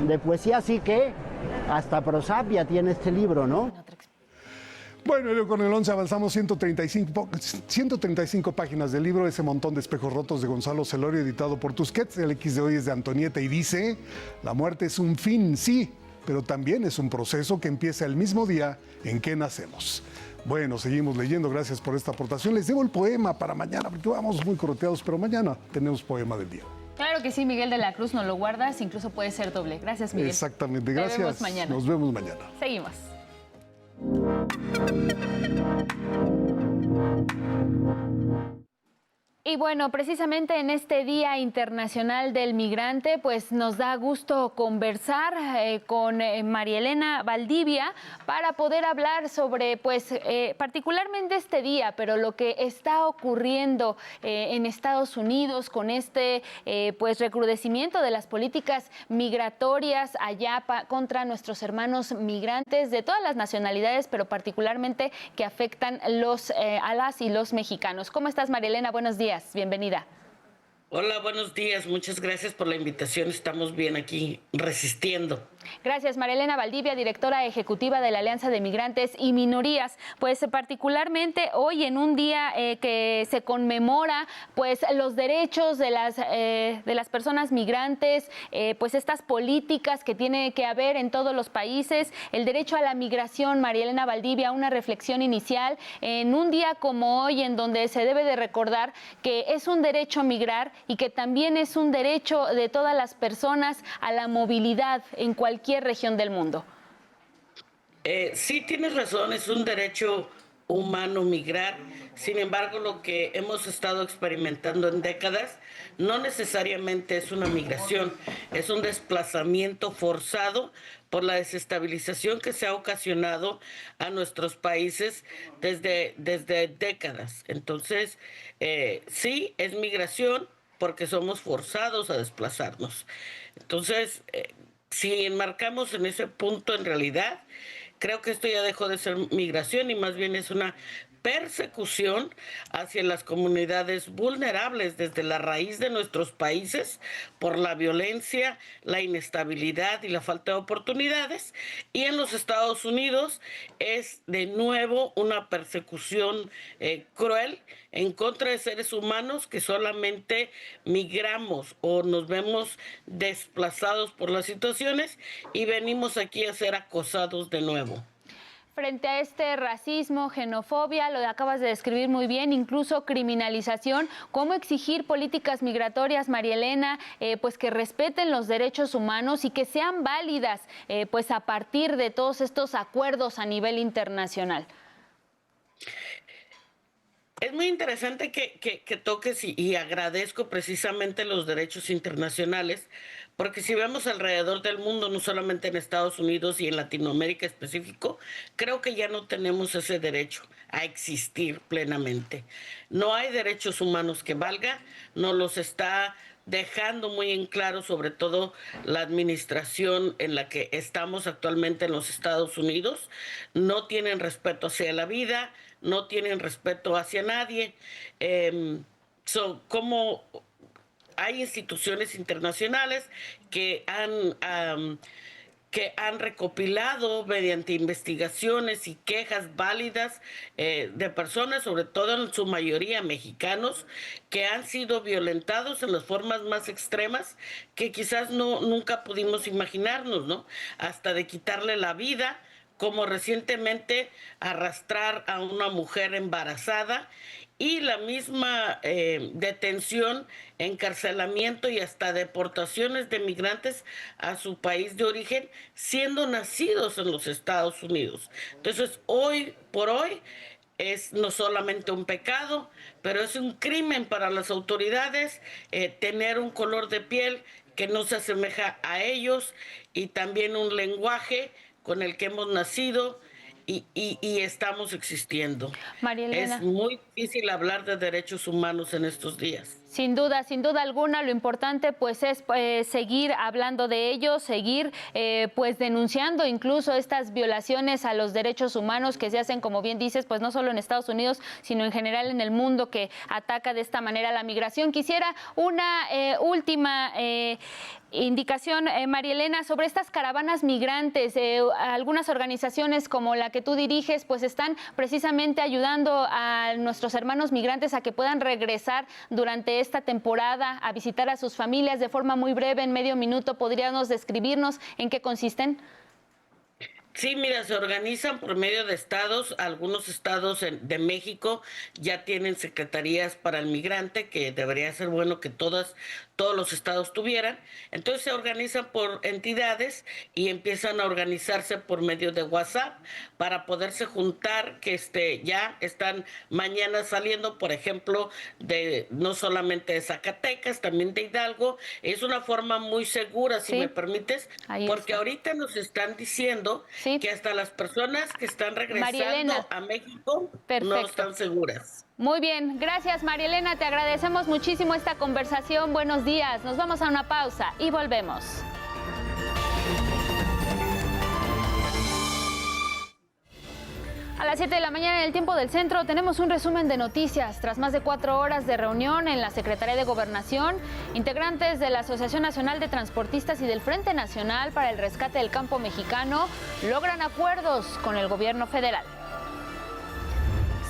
de poesía, así que hasta Prosapia tiene este libro, ¿no? Bueno, con el 11 avanzamos 135 páginas del libro, ese montón de espejos rotos de Gonzalo Celorio, editado por Tusquets. El X de hoy es de Antonieta y dice: la muerte es un fin, sí, pero también es un proceso que empieza el mismo día en que nacemos. Bueno, seguimos leyendo, gracias por esta aportación. Les debo el poema para mañana, porque vamos muy correteados, pero mañana tenemos poema del día. Claro que sí, Miguel de la Cruz, no lo guardas, incluso puede ser doble. Gracias, Miguel. Exactamente, gracias. Nos vemos mañana. Nos vemos mañana. Seguimos. Y bueno, precisamente en este Día Internacional del Migrante, pues nos da gusto conversar con María Elena Valdivia para poder hablar sobre, pues, particularmente este día, pero lo que está ocurriendo en Estados Unidos con este, pues, recrudecimiento de las políticas migratorias allá contra nuestros hermanos migrantes de todas las nacionalidades, pero particularmente que afectan a las y los mexicanos. ¿Cómo estás, María Elena? Buenos días. Bienvenida. Hola, buenos días. Muchas gracias por la invitación. Estamos bien aquí resistiendo. Gracias, María Elena Valdivia, directora ejecutiva de la Alianza de Migrantes y Minorías. Pues particularmente hoy en un día que se conmemora pues los derechos de las personas migrantes, pues estas políticas que tiene que haber en todos los países, el derecho a la migración. María Elena Valdivia, una reflexión inicial en un día como hoy en donde se debe de recordar que es un derecho migrar y que también es un derecho de todas las personas a la movilidad en cualquier región del mundo. Sí, tienes razón, es un derecho humano migrar. Sin embargo, lo que hemos estado experimentando en décadas no necesariamente es una migración, es un desplazamiento forzado por la desestabilización que se ha ocasionado a nuestros países desde décadas. Entonces, sí, es migración porque somos forzados a desplazarnos. Entonces, si enmarcamos en ese punto, en realidad, creo que esto ya dejó de ser migración y más bien es una persecución hacia las comunidades vulnerables desde la raíz de nuestros países por la violencia, la inestabilidad y la falta de oportunidades. Y en los Estados Unidos es de nuevo una persecución cruel en contra de seres humanos que solamente migramos o nos vemos desplazados por las situaciones y venimos aquí a ser acosados de nuevo. Frente a este racismo, xenofobia, lo acabas de describir muy bien, incluso criminalización, ¿cómo exigir políticas migratorias, María Elena, pues que respeten los derechos humanos y que sean válidas pues a partir de todos estos acuerdos a nivel internacional? Es muy interesante que toques y agradezco precisamente los derechos internacionales, porque si vemos alrededor del mundo, no solamente en Estados Unidos y en Latinoamérica específico, creo que ya no tenemos ese derecho a existir plenamente. No hay derechos humanos que valga, nos los está dejando muy en claro, sobre todo la administración en la que estamos actualmente en los Estados Unidos. No tienen respeto hacia la vida, no tienen respeto hacia nadie. Como hay instituciones internacionales que han recopilado mediante investigaciones y quejas válidas de personas, sobre todo en su mayoría mexicanos, que han sido violentados en las formas más extremas que quizás nunca pudimos imaginarnos, ¿no? Hasta de quitarle la vida, como recientemente arrastrar a una mujer embarazada y la misma detención, encarcelamiento y hasta deportaciones de migrantes a su país de origen, siendo nacidos en los Estados Unidos. Entonces, hoy por hoy, es no solamente un pecado, pero es un crimen para las autoridades tener un color de piel que no se asemeja a ellos y también un lenguaje con el que hemos nacido y estamos existiendo. María Elena. Es muy difícil hablar de derechos humanos en estos días. Sin duda alguna, lo importante pues es seguir hablando de ello, seguir pues denunciando incluso estas violaciones a los derechos humanos que se hacen, como bien dices, pues no solo en Estados Unidos, sino en general en el mundo, que ataca de esta manera la migración. Quisiera una última indicación, María Elena, sobre estas caravanas migrantes. Algunas organizaciones como la que tú diriges pues están precisamente ayudando a nuestros hermanos migrantes a que puedan regresar durante esta temporada a visitar a sus familias. De forma muy breve, en medio minuto, ¿podríamos describirnos en qué consisten? Sí, mira, se organizan por medio de estados. Algunos estados de México ya tienen secretarías para el migrante, que debería ser bueno que todos los estados tuvieran. Entonces se organizan por entidades y empiezan a organizarse por medio de WhatsApp para poderse juntar, que ya están mañana saliendo, por ejemplo, no solamente de Zacatecas, también de Hidalgo. Es una forma muy segura, si me permites, porque ahorita nos están diciendo que hasta las personas que están regresando a México no están seguras. Muy bien, gracias María Elena, te agradecemos muchísimo esta conversación. Buenos días, nos vamos a una pausa y volvemos. A las 7 de la mañana en el tiempo del centro tenemos un resumen de noticias. Tras más de 4 horas de reunión en la Secretaría de Gobernación, integrantes de la Asociación Nacional de Transportistas y del Frente Nacional para el Rescate del Campo Mexicano logran acuerdos con el gobierno federal.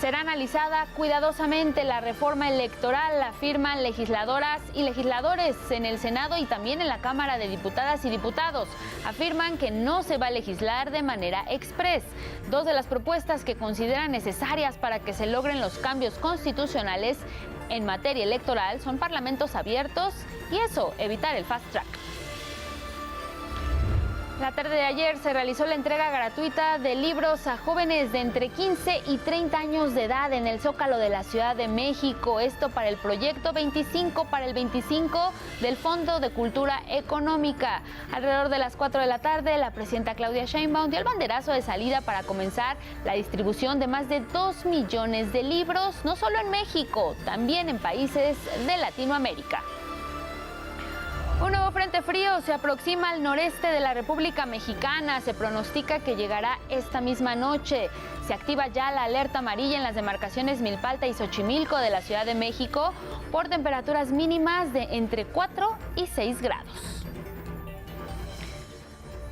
Será analizada cuidadosamente la reforma electoral, afirman legisladoras y legisladores en el Senado y también en la Cámara de Diputadas y Diputados. Afirman que no se va a legislar de manera exprés. 2 de las propuestas que consideran necesarias para que se logren los cambios constitucionales en materia electoral son parlamentos abiertos y eso, evitar el fast track. La tarde de ayer se realizó la entrega gratuita de libros a jóvenes de entre 15 y 30 años de edad en el Zócalo de la Ciudad de México. Esto para el proyecto 25 para el 25 del Fondo de Cultura Económica. Alrededor de las 4 de la tarde, la presidenta Claudia Sheinbaum dio el banderazo de salida para comenzar la distribución de más de 2 millones de libros, no solo en México, también en países de Latinoamérica. Un nuevo frente frío se aproxima al noreste de la República Mexicana. Se pronostica que llegará esta misma noche. Se activa ya la alerta amarilla en las demarcaciones Milpalta y Xochimilco de la Ciudad de México por temperaturas mínimas de entre 4 y 6 grados.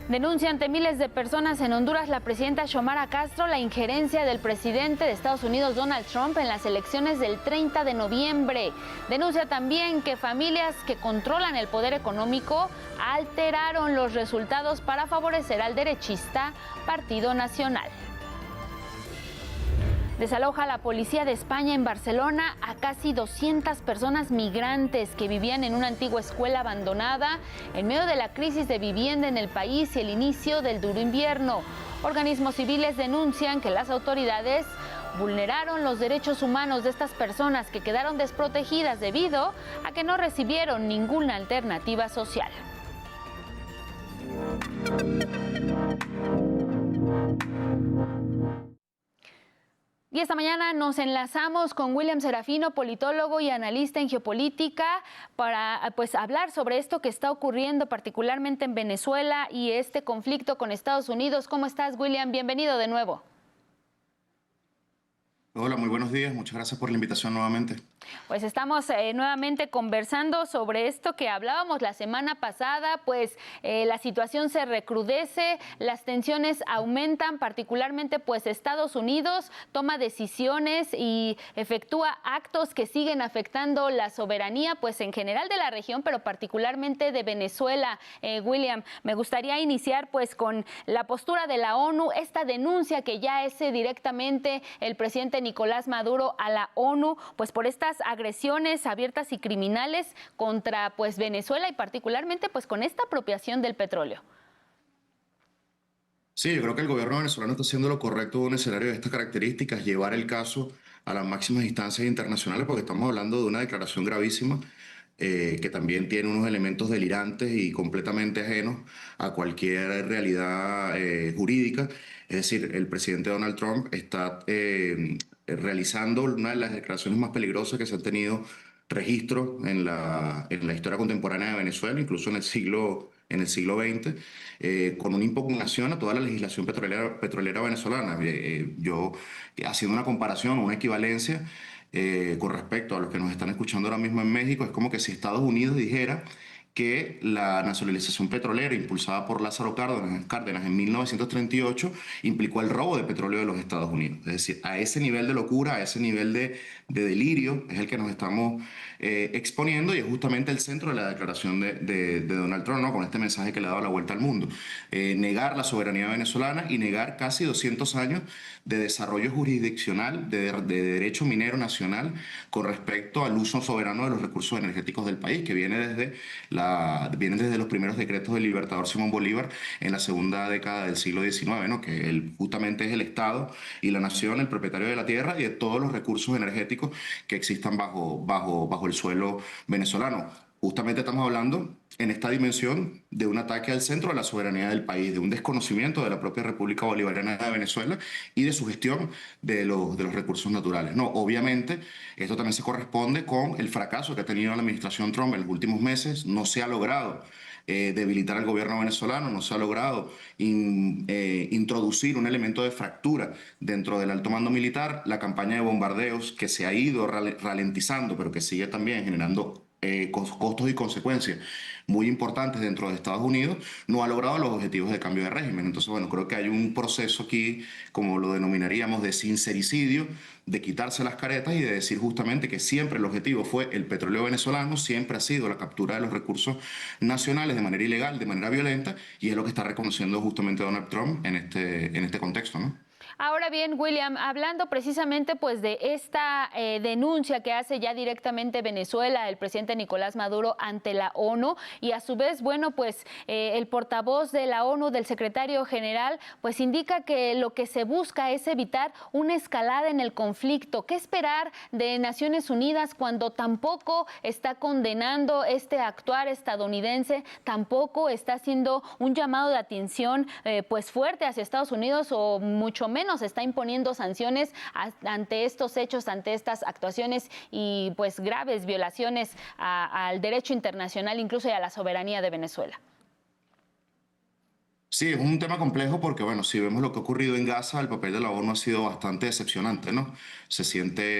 Denuncia ante miles de personas en Honduras la presidenta Xiomara Castro la injerencia del presidente de Estados Unidos, Donald Trump, en las elecciones del 30 de noviembre. Denuncia también que familias que controlan el poder económico alteraron los resultados para favorecer al derechista Partido Nacional. Desaloja la policía de España en Barcelona a casi 200 personas migrantes que vivían en una antigua escuela abandonada en medio de la crisis de vivienda en el país y el inicio del duro invierno. Organismos civiles denuncian que las autoridades vulneraron los derechos humanos de estas personas que quedaron desprotegidas debido a que no recibieron ninguna alternativa social. Y esta mañana nos enlazamos con William Serafino, politólogo y analista en geopolítica, para hablar sobre esto que está ocurriendo particularmente en Venezuela y este conflicto con Estados Unidos. ¿Cómo estás, William? Bienvenido de nuevo. Hola, muy buenos días. Muchas gracias por la invitación nuevamente. Pues estamos nuevamente conversando sobre esto que hablábamos la semana pasada, pues la situación se recrudece, las tensiones aumentan, particularmente pues Estados Unidos toma decisiones y efectúa actos que siguen afectando la soberanía pues en general de la región, pero particularmente de Venezuela. William, me gustaría iniciar pues con la postura de la ONU, esta denuncia que ya hace directamente el presidente Nicolás Maduro a la ONU, pues por estas agresiones abiertas y criminales contra pues Venezuela y particularmente pues con esta apropiación del petróleo. Sí, yo creo que el gobierno venezolano está haciendo lo correcto en un escenario de estas características, llevar el caso a las máximas instancias internacionales, porque estamos hablando de una declaración gravísima que también tiene unos elementos delirantes y completamente ajenos a cualquier realidad jurídica. Es decir, el presidente Donald Trump está realizando una de las declaraciones más peligrosas que se han tenido registro en la historia contemporánea de Venezuela, incluso en el siglo XX, con una impugnación a toda la legislación petrolera venezolana. Yo, haciendo una comparación, una equivalencia con respecto a los que nos están escuchando ahora mismo en México, es como que si Estados Unidos dijera que la nacionalización petrolera impulsada por Lázaro Cárdenas en 1938 implicó el robo de petróleo de los Estados Unidos. Es decir, a ese nivel de locura, a ese nivel de delirio es el que nos estamos exponiendo, y es justamente el centro de la declaración de Donald Trump, ¿no? Con este mensaje que le ha dado la vuelta al mundo. Negar la soberanía venezolana y negar casi 200 años de desarrollo jurisdiccional, de derecho minero nacional con respecto al uso soberano de los recursos energéticos del país, que viene desde los primeros decretos del libertador Simón Bolívar en la segunda década del siglo XIX, ¿no? Que justamente es el Estado y la nación el propietario de la tierra y de todos los recursos energéticos que existan bajo el suelo venezolano. Justamente estamos hablando en esta dimensión de un ataque al centro de la soberanía del país, de un desconocimiento de la propia República Bolivariana de Venezuela y de su gestión de los recursos naturales. No, obviamente, esto también se corresponde con el fracaso que ha tenido la administración Trump en los últimos meses. No se ha logrado debilitar al gobierno venezolano, no se ha logrado introducir un elemento de fractura dentro del alto mando militar. La campaña de bombardeos que se ha ido ralentizando, pero que sigue también generando costos y consecuencias muy importantes dentro de Estados Unidos, no ha logrado los objetivos de cambio de régimen. Entonces, bueno, creo que hay un proceso aquí, como lo denominaríamos, de sincericidio, de quitarse las caretas y de decir justamente que siempre el objetivo fue el petróleo venezolano, siempre ha sido la captura de los recursos nacionales de manera ilegal, de manera violenta, y es lo que está reconociendo justamente Donald Trump en este contexto, ¿no? Ahora bien, William, hablando precisamente pues de esta denuncia que hace ya directamente Venezuela, el presidente Nicolás Maduro ante la ONU, y a su vez, bueno, pues el portavoz de la ONU, del secretario general, pues indica que lo que se busca es evitar una escalada en el conflicto. ¿Qué esperar de Naciones Unidas cuando tampoco está condenando este actuar estadounidense, tampoco está haciendo un llamado de atención pues fuerte hacia Estados Unidos, o mucho menos está imponiendo sanciones ante estos hechos, ante estas actuaciones y pues graves violaciones al derecho internacional, incluso y a la soberanía de Venezuela? Sí, es un tema complejo porque, bueno, si vemos lo que ha ocurrido en Gaza, el papel de la ONU ha sido bastante decepcionante, ¿no?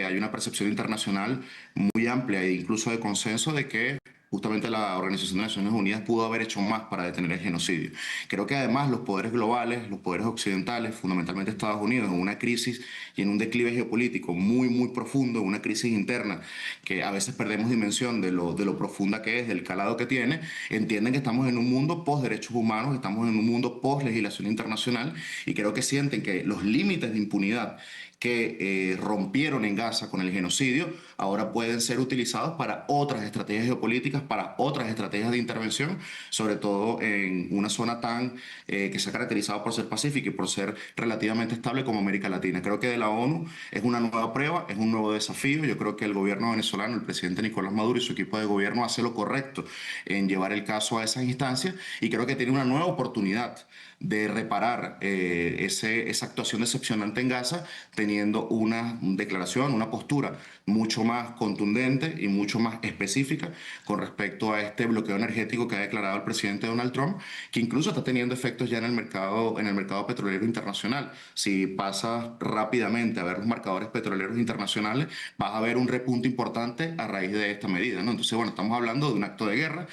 Hay una percepción internacional muy amplia e incluso de consenso de que justamente la Organización de Naciones Unidas pudo haber hecho más para detener el genocidio. Creo que además los poderes globales, los poderes occidentales, fundamentalmente Estados Unidos, en una crisis y en un declive geopolítico muy, muy profundo, una crisis interna que a veces perdemos dimensión de lo profunda que es, del calado que tiene, entienden que estamos en un mundo post-derechos humanos, estamos en un mundo post-legislación internacional, y creo que sienten que los límites de impunidad que rompieron en Gaza con el genocidio ahora pueden ser utilizados para otras estrategias geopolíticas, para otras estrategias de intervención, sobre todo en una zona tan que se ha caracterizado por ser pacífica y por ser relativamente estable como América Latina. Creo que de la ONU es una nueva prueba, es un nuevo desafío. Yo creo que el gobierno venezolano, el presidente Nicolás Maduro y su equipo de gobierno hace lo correcto en llevar el caso a esas instancias, y creo que tiene una nueva oportunidad de reparar esa actuación decepcionante en Gaza, teniendo una declaración, una postura mucho más contundente y mucho más específica con respecto a este bloqueo energético que ha declarado el presidente Donald Trump, que incluso está teniendo efectos ya en el mercado petrolero internacional. Si pasas rápidamente a ver los marcadores petroleros internacionales, vas a ver un repunte importante a raíz de esta medida, ¿no? Entonces, bueno, estamos hablando de un acto de guerra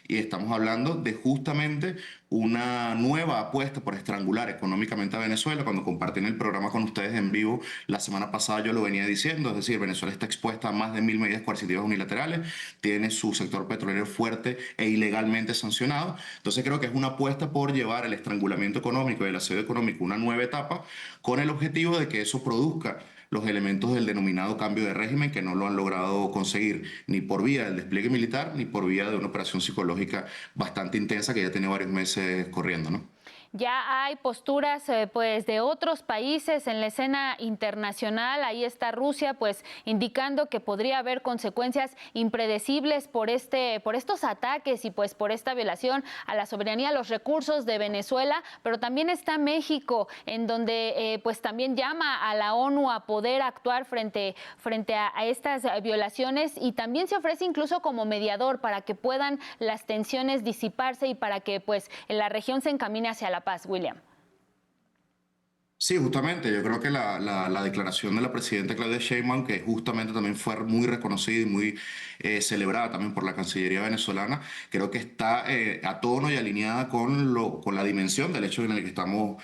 y estamos hablando de justamente una nueva apuesta por estrangular económicamente a Venezuela. Cuando compartí en el programa con ustedes en vivo la semana pasada, yo lo venía diciendo, es decir, Venezuela está expuesta a más de 1000 medidas coercitivas unilaterales, tiene su sector petrolero fuerte e ilegalmente sancionado. Entonces creo que es una apuesta por llevar el estrangulamiento económico y el asedio económico a una nueva etapa, con el objetivo de que eso produzca los elementos del denominado cambio de régimen, que no lo han logrado conseguir ni por vía del despliegue militar ni por vía de una operación psicológica bastante intensa que ya tiene varios meses corriendo, ¿no? Ya hay posturas pues de otros países en la escena internacional. Ahí está Rusia pues indicando que podría haber consecuencias impredecibles por estos ataques y pues por esta violación a la soberanía, a los recursos de Venezuela, pero también está México, en donde pues también llama a la ONU a poder actuar frente a estas violaciones, y también se ofrece incluso como mediador para que puedan las tensiones disiparse y para que pues en la región se encamine hacia la paz. William. Sí, justamente, yo creo que la declaración de la presidenta Claudia Sheinbaum, que justamente también fue muy reconocida y muy celebrada también por la Cancillería venezolana, creo que está a tono y alineada con la dimensión del hecho en el que estamos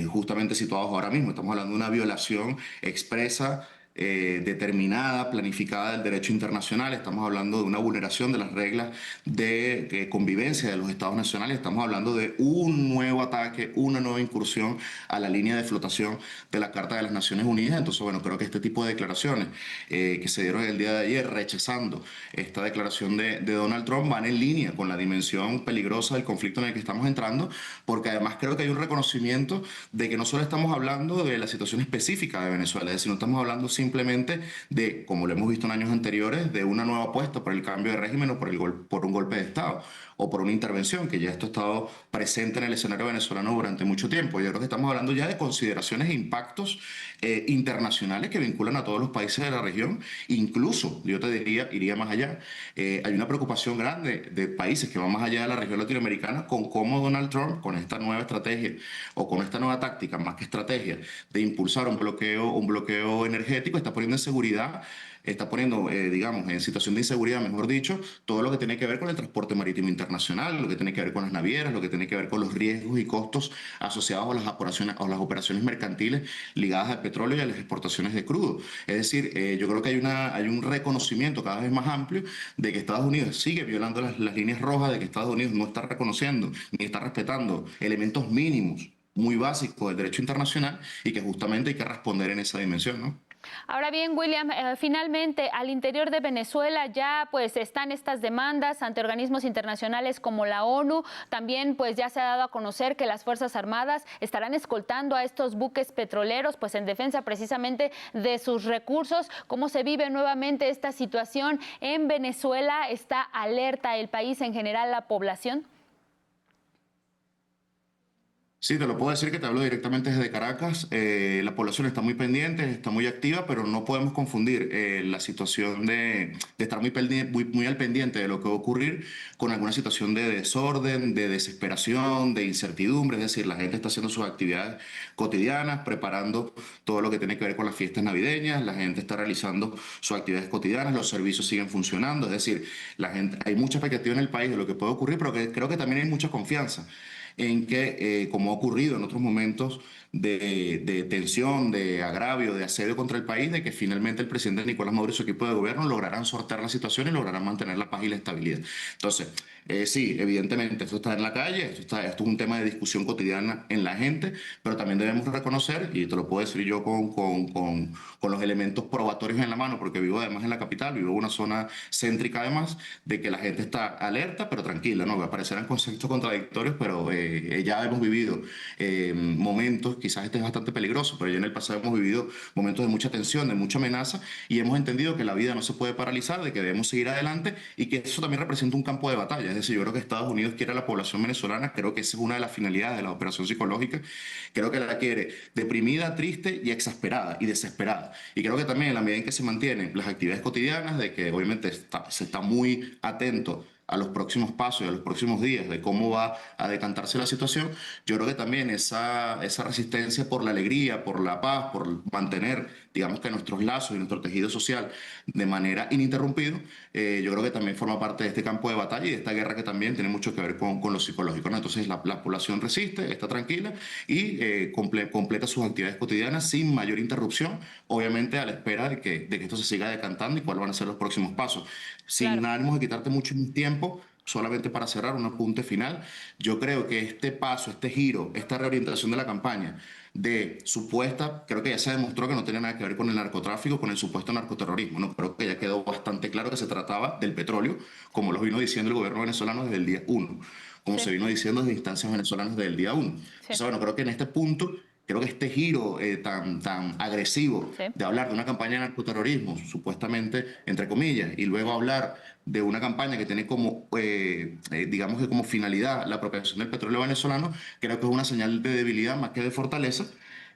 justamente situados ahora mismo. Estamos hablando de una violación expresa, determinada, planificada del derecho internacional. Estamos hablando de una vulneración de las reglas de convivencia de los estados nacionales. Estamos hablando de un nuevo ataque, una nueva incursión a la línea de flotación de la Carta de las Naciones Unidas. Entonces, bueno, creo que este tipo de declaraciones que se dieron el día de ayer rechazando esta declaración de Donald Trump van en línea con la dimensión peligrosa del conflicto en el que estamos entrando, porque además creo que hay un reconocimiento de que no solo estamos hablando de la situación específica de Venezuela, es decir, no estamos hablando simplemente de, como lo hemos visto en años anteriores, de una nueva apuesta por el cambio de régimen o por un golpe de Estado o por una intervención, que ya esto ha estado presente en el escenario venezolano durante mucho tiempo. Yo creo que estamos hablando ya de consideraciones e impactos internacionales que vinculan a todos los países de la región. Incluso, yo te diría, iría más allá. Hay una preocupación grande de países que van más allá de la región latinoamericana con cómo Donald Trump, con esta nueva estrategia o con esta nueva táctica, más que estrategia, de impulsar un bloqueo energético, está poniendo en seguridad, está poniendo, digamos, en situación de inseguridad, mejor dicho, todo lo que tiene que ver con el transporte marítimo internacional, lo que tiene que ver con las navieras, lo que tiene que ver con los riesgos y costos asociados a las operaciones mercantiles ligadas al petróleo y a las exportaciones de crudo. Es decir, yo creo que hay un reconocimiento cada vez más amplio de que Estados Unidos sigue violando las líneas rojas, de que Estados Unidos no está reconociendo ni está respetando elementos mínimos muy básicos del derecho internacional y que justamente hay que responder en esa dimensión, ¿no? Ahora bien, William, finalmente al interior de Venezuela ya pues están estas demandas ante organismos internacionales como la ONU. También pues ya se ha dado a conocer que las Fuerzas Armadas estarán escoltando a estos buques petroleros pues en defensa precisamente de sus recursos. ¿Cómo se vive nuevamente esta situación en Venezuela? ¿Está alerta el país en general, la población? Sí, te lo puedo decir que te hablo directamente desde Caracas. La población está muy pendiente, está muy activa, pero no podemos confundir la situación de estar muy al pendiente de lo que va a ocurrir con alguna situación de desorden, de desesperación, de incertidumbre. Es decir, la gente está haciendo sus actividades cotidianas, preparando todo lo que tiene que ver con las fiestas navideñas, la gente está realizando sus actividades cotidianas, los servicios siguen funcionando. Es decir, hay mucha expectativa en el país de lo que puede ocurrir, pero creo que también hay mucha confianza en que, como ha ocurrido en otros momentos de tensión, de agravio, de asedio contra el país, de que finalmente el presidente Nicolás Maduro y su equipo de gobierno lograrán sortear la situación y lograrán mantener la paz y la estabilidad. Entonces, sí, evidentemente, esto está en la calle, esto es un tema de discusión cotidiana en la gente, pero también debemos reconocer, y te lo puedo decir yo con los elementos probatorios en la mano, porque vivo además en la capital, vivo en una zona céntrica además, de que la gente está alerta, pero tranquila, ¿no? Que aparecerán conceptos contradictorios, pero ya hemos vivido momentos, quizás este es bastante peligroso, pero ya en el pasado hemos vivido momentos de mucha tensión, de mucha amenaza, y hemos entendido que la vida no se puede paralizar, de que debemos seguir adelante, y que eso también representa un campo de batalla. Es decir, yo creo que Estados Unidos quiere a la población venezolana, creo que esa es una de las finalidades de la operación psicológica, creo que la quiere deprimida, triste y exasperada y desesperada. Y creo que también en la medida en que se mantienen las actividades cotidianas, de que obviamente se está muy atento a los próximos pasos y a los próximos días de cómo va a decantarse la situación, yo creo que también esa resistencia por la alegría, por la paz, por mantener, digamos que nuestros lazos y nuestro tejido social de manera ininterrumpido, yo creo que también forma parte de este campo de batalla y de esta guerra que también tiene mucho que ver con lo psicológico, ¿no? Entonces la población resiste, está tranquila y completa sus actividades cotidianas sin mayor interrupción, obviamente a la espera de que esto se siga decantando y cuáles van a ser los próximos pasos. Sin ánimos de quitarte mucho tiempo, solamente para cerrar un apunte final, yo creo que este paso, este giro, esta reorientación de la campaña de supuesta, creo que ya se demostró que no tenía nada que ver con el narcotráfico, con el supuesto narcoterrorismo, ¿no? Creo que ya quedó bastante claro que se trataba del petróleo, como lo vino diciendo el gobierno venezolano desde el día 1, como se vino diciendo desde instancias venezolanas desde el día 1. Entonces, bueno, creo que en este punto, creo que este giro tan agresivo de hablar de una campaña de narcoterrorismo, supuestamente, entre comillas, y luego hablar de una campaña que tiene como, digamos que como finalidad la apropiación del petróleo venezolano, creo que es una señal de debilidad más que de fortaleza.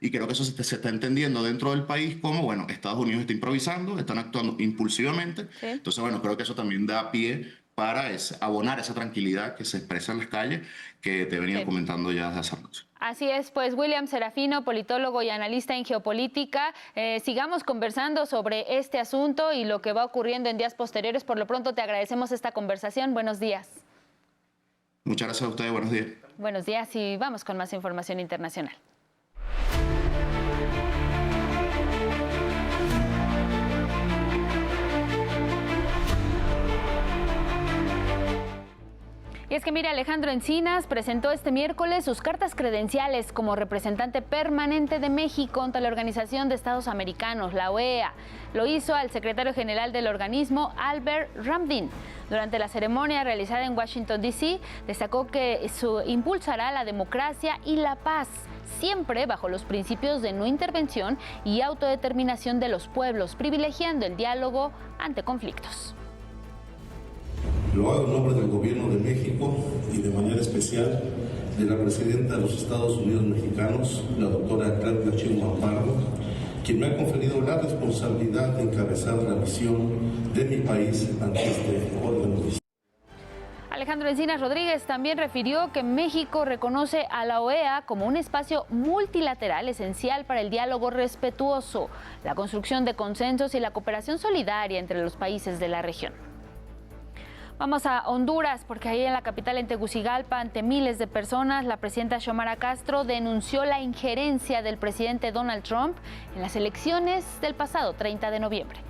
Y creo que eso se está entendiendo dentro del país como, bueno, Estados Unidos está improvisando, están actuando impulsivamente. Entonces, bueno, creo que eso también da pie para abonar esa tranquilidad que se expresa en las calles, que te he venido comentando ya desde hace rato. Así es, pues William Serafino, politólogo y analista en geopolítica, sigamos conversando sobre este asunto y lo que va ocurriendo en días posteriores. Por lo pronto te agradecemos esta conversación. Buenos días. Muchas gracias a ustedes, buenos días. Buenos días y vamos con más información internacional. Y es que mire, Alejandro Encinas presentó este miércoles sus cartas credenciales como representante permanente de México ante la Organización de Estados Americanos, la OEA. Lo hizo al secretario general del organismo, Albert Ramdin. Durante la ceremonia realizada en Washington, D.C., destacó que impulsará la democracia y la paz, siempre bajo los principios de no intervención y autodeterminación de los pueblos, privilegiando el diálogo ante conflictos. Lo hago en nombre del Gobierno de México y de manera especial de la Presidenta de los Estados Unidos Mexicanos, la doctora Claudia Sheinbaum Pardo, quien me ha conferido la responsabilidad de encabezar la misión de mi país ante este órgano. Alejandro Encinas Rodríguez también refirió que México reconoce a la OEA como un espacio multilateral esencial para el diálogo respetuoso, la construcción de consensos y la cooperación solidaria entre los países de la región. Vamos a Honduras, porque ahí en la capital, en Tegucigalpa, ante miles de personas, la presidenta Xiomara Castro denunció la injerencia del presidente Donald Trump en las elecciones del pasado 30 de noviembre.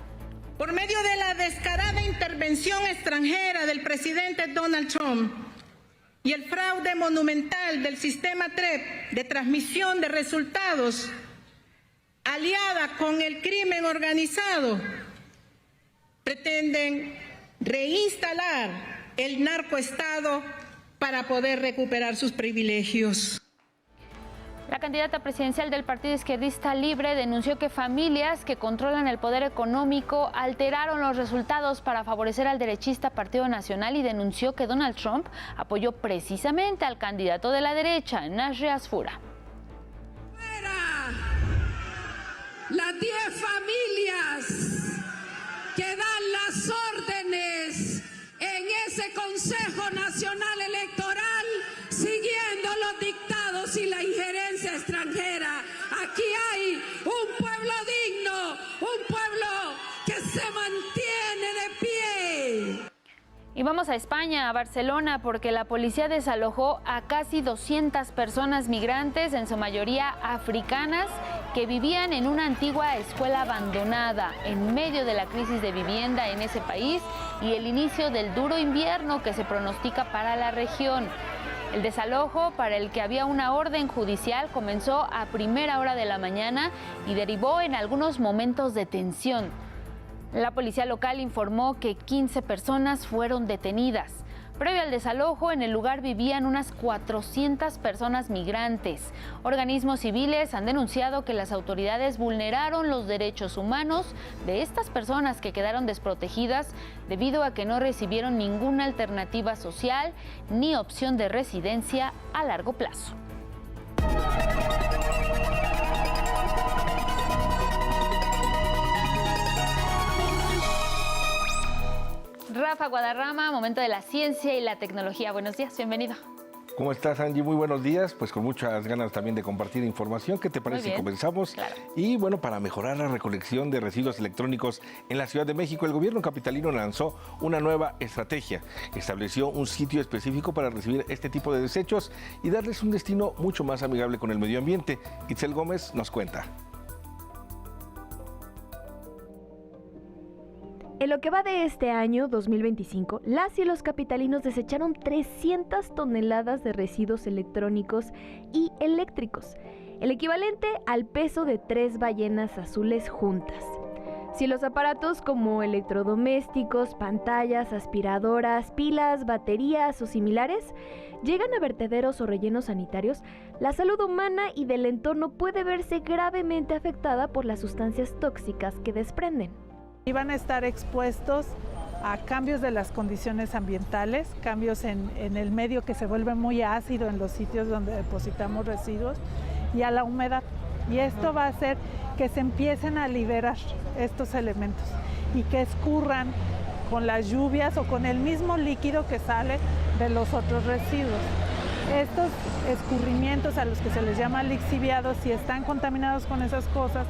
Por medio de la descarada intervención extranjera del presidente Donald Trump y el fraude monumental del sistema TREP de transmisión de resultados, aliada con el crimen organizado, pretenden reinstalar el narcoestado para poder recuperar sus privilegios. La candidata presidencial del Partido Izquierdista Libre denunció que familias que controlan el poder económico alteraron los resultados para favorecer al derechista Partido Nacional y denunció que Donald Trump apoyó precisamente al candidato de la derecha, Nasri Asfura. Las 10 familias que dan las órdenes en ese Consejo Nacional Electoral, siguiendo los dictados y la injerencia extranjera. Aquí hay un pueblo digno, un pueblo que se mantiene de pie. Y vamos a España, a Barcelona, porque la policía desalojó a casi 200 personas migrantes, en su mayoría africanas, que vivían en una antigua escuela abandonada en medio de la crisis de vivienda en ese país y el inicio del duro invierno que se pronostica para la región. El desalojo, para el que había una orden judicial, comenzó a primera hora de la mañana y derivó en algunos momentos de tensión. La policía local informó que 15 personas fueron detenidas. Previo al desalojo, en el lugar vivían unas 400 personas migrantes. Organismos civiles han denunciado que las autoridades vulneraron los derechos humanos de estas personas que quedaron desprotegidas debido a que no recibieron ninguna alternativa social ni opción de residencia a largo plazo. Rafa Guadarrama, momento de la ciencia y la tecnología. Buenos días, bienvenido. ¿Cómo estás, Angie? Muy buenos días. Pues con muchas ganas también de compartir información. ¿Qué te parece si comenzamos? Claro. Y bueno, para mejorar la recolección de residuos electrónicos en la Ciudad de México, el gobierno capitalino lanzó una nueva estrategia. Estableció un sitio específico para recibir este tipo de desechos y darles un destino mucho más amigable con el medio ambiente. Itzel Gómez nos cuenta. En lo que va de este año, 2025, las y los capitalinos desecharon 300 toneladas de residuos electrónicos y eléctricos, el equivalente al peso de 3 ballenas azules juntas. Si los aparatos como electrodomésticos, pantallas, aspiradoras, pilas, baterías o similares llegan a vertederos o rellenos sanitarios, la salud humana y del entorno puede verse gravemente afectada por las sustancias tóxicas que desprenden. Y van a estar expuestos a cambios de las condiciones ambientales, cambios en el medio que se vuelve muy ácido en los sitios donde depositamos residuos y a la humedad. Y esto va a hacer que se empiecen a liberar estos elementos y que escurran con las lluvias o con el mismo líquido que sale de los otros residuos. Estos escurrimientos, a los que se les llama lixiviados, si están contaminados con esas cosas,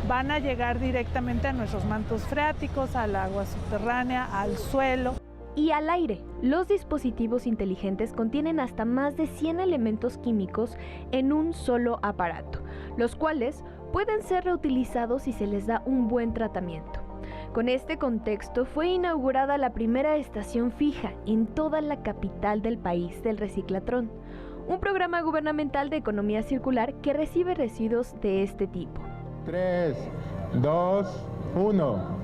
van a llegar directamente a nuestros mantos freáticos, al agua subterránea, al suelo. Y al aire. Los dispositivos inteligentes contienen hasta más de 100 elementos químicos en un solo aparato, los cuales pueden ser reutilizados si se les da un buen tratamiento. Con este contexto fue inaugurada la primera estación fija en toda la capital del país del Reciclatrón, un programa gubernamental de economía circular que recibe residuos de este tipo. 3, 2, 1.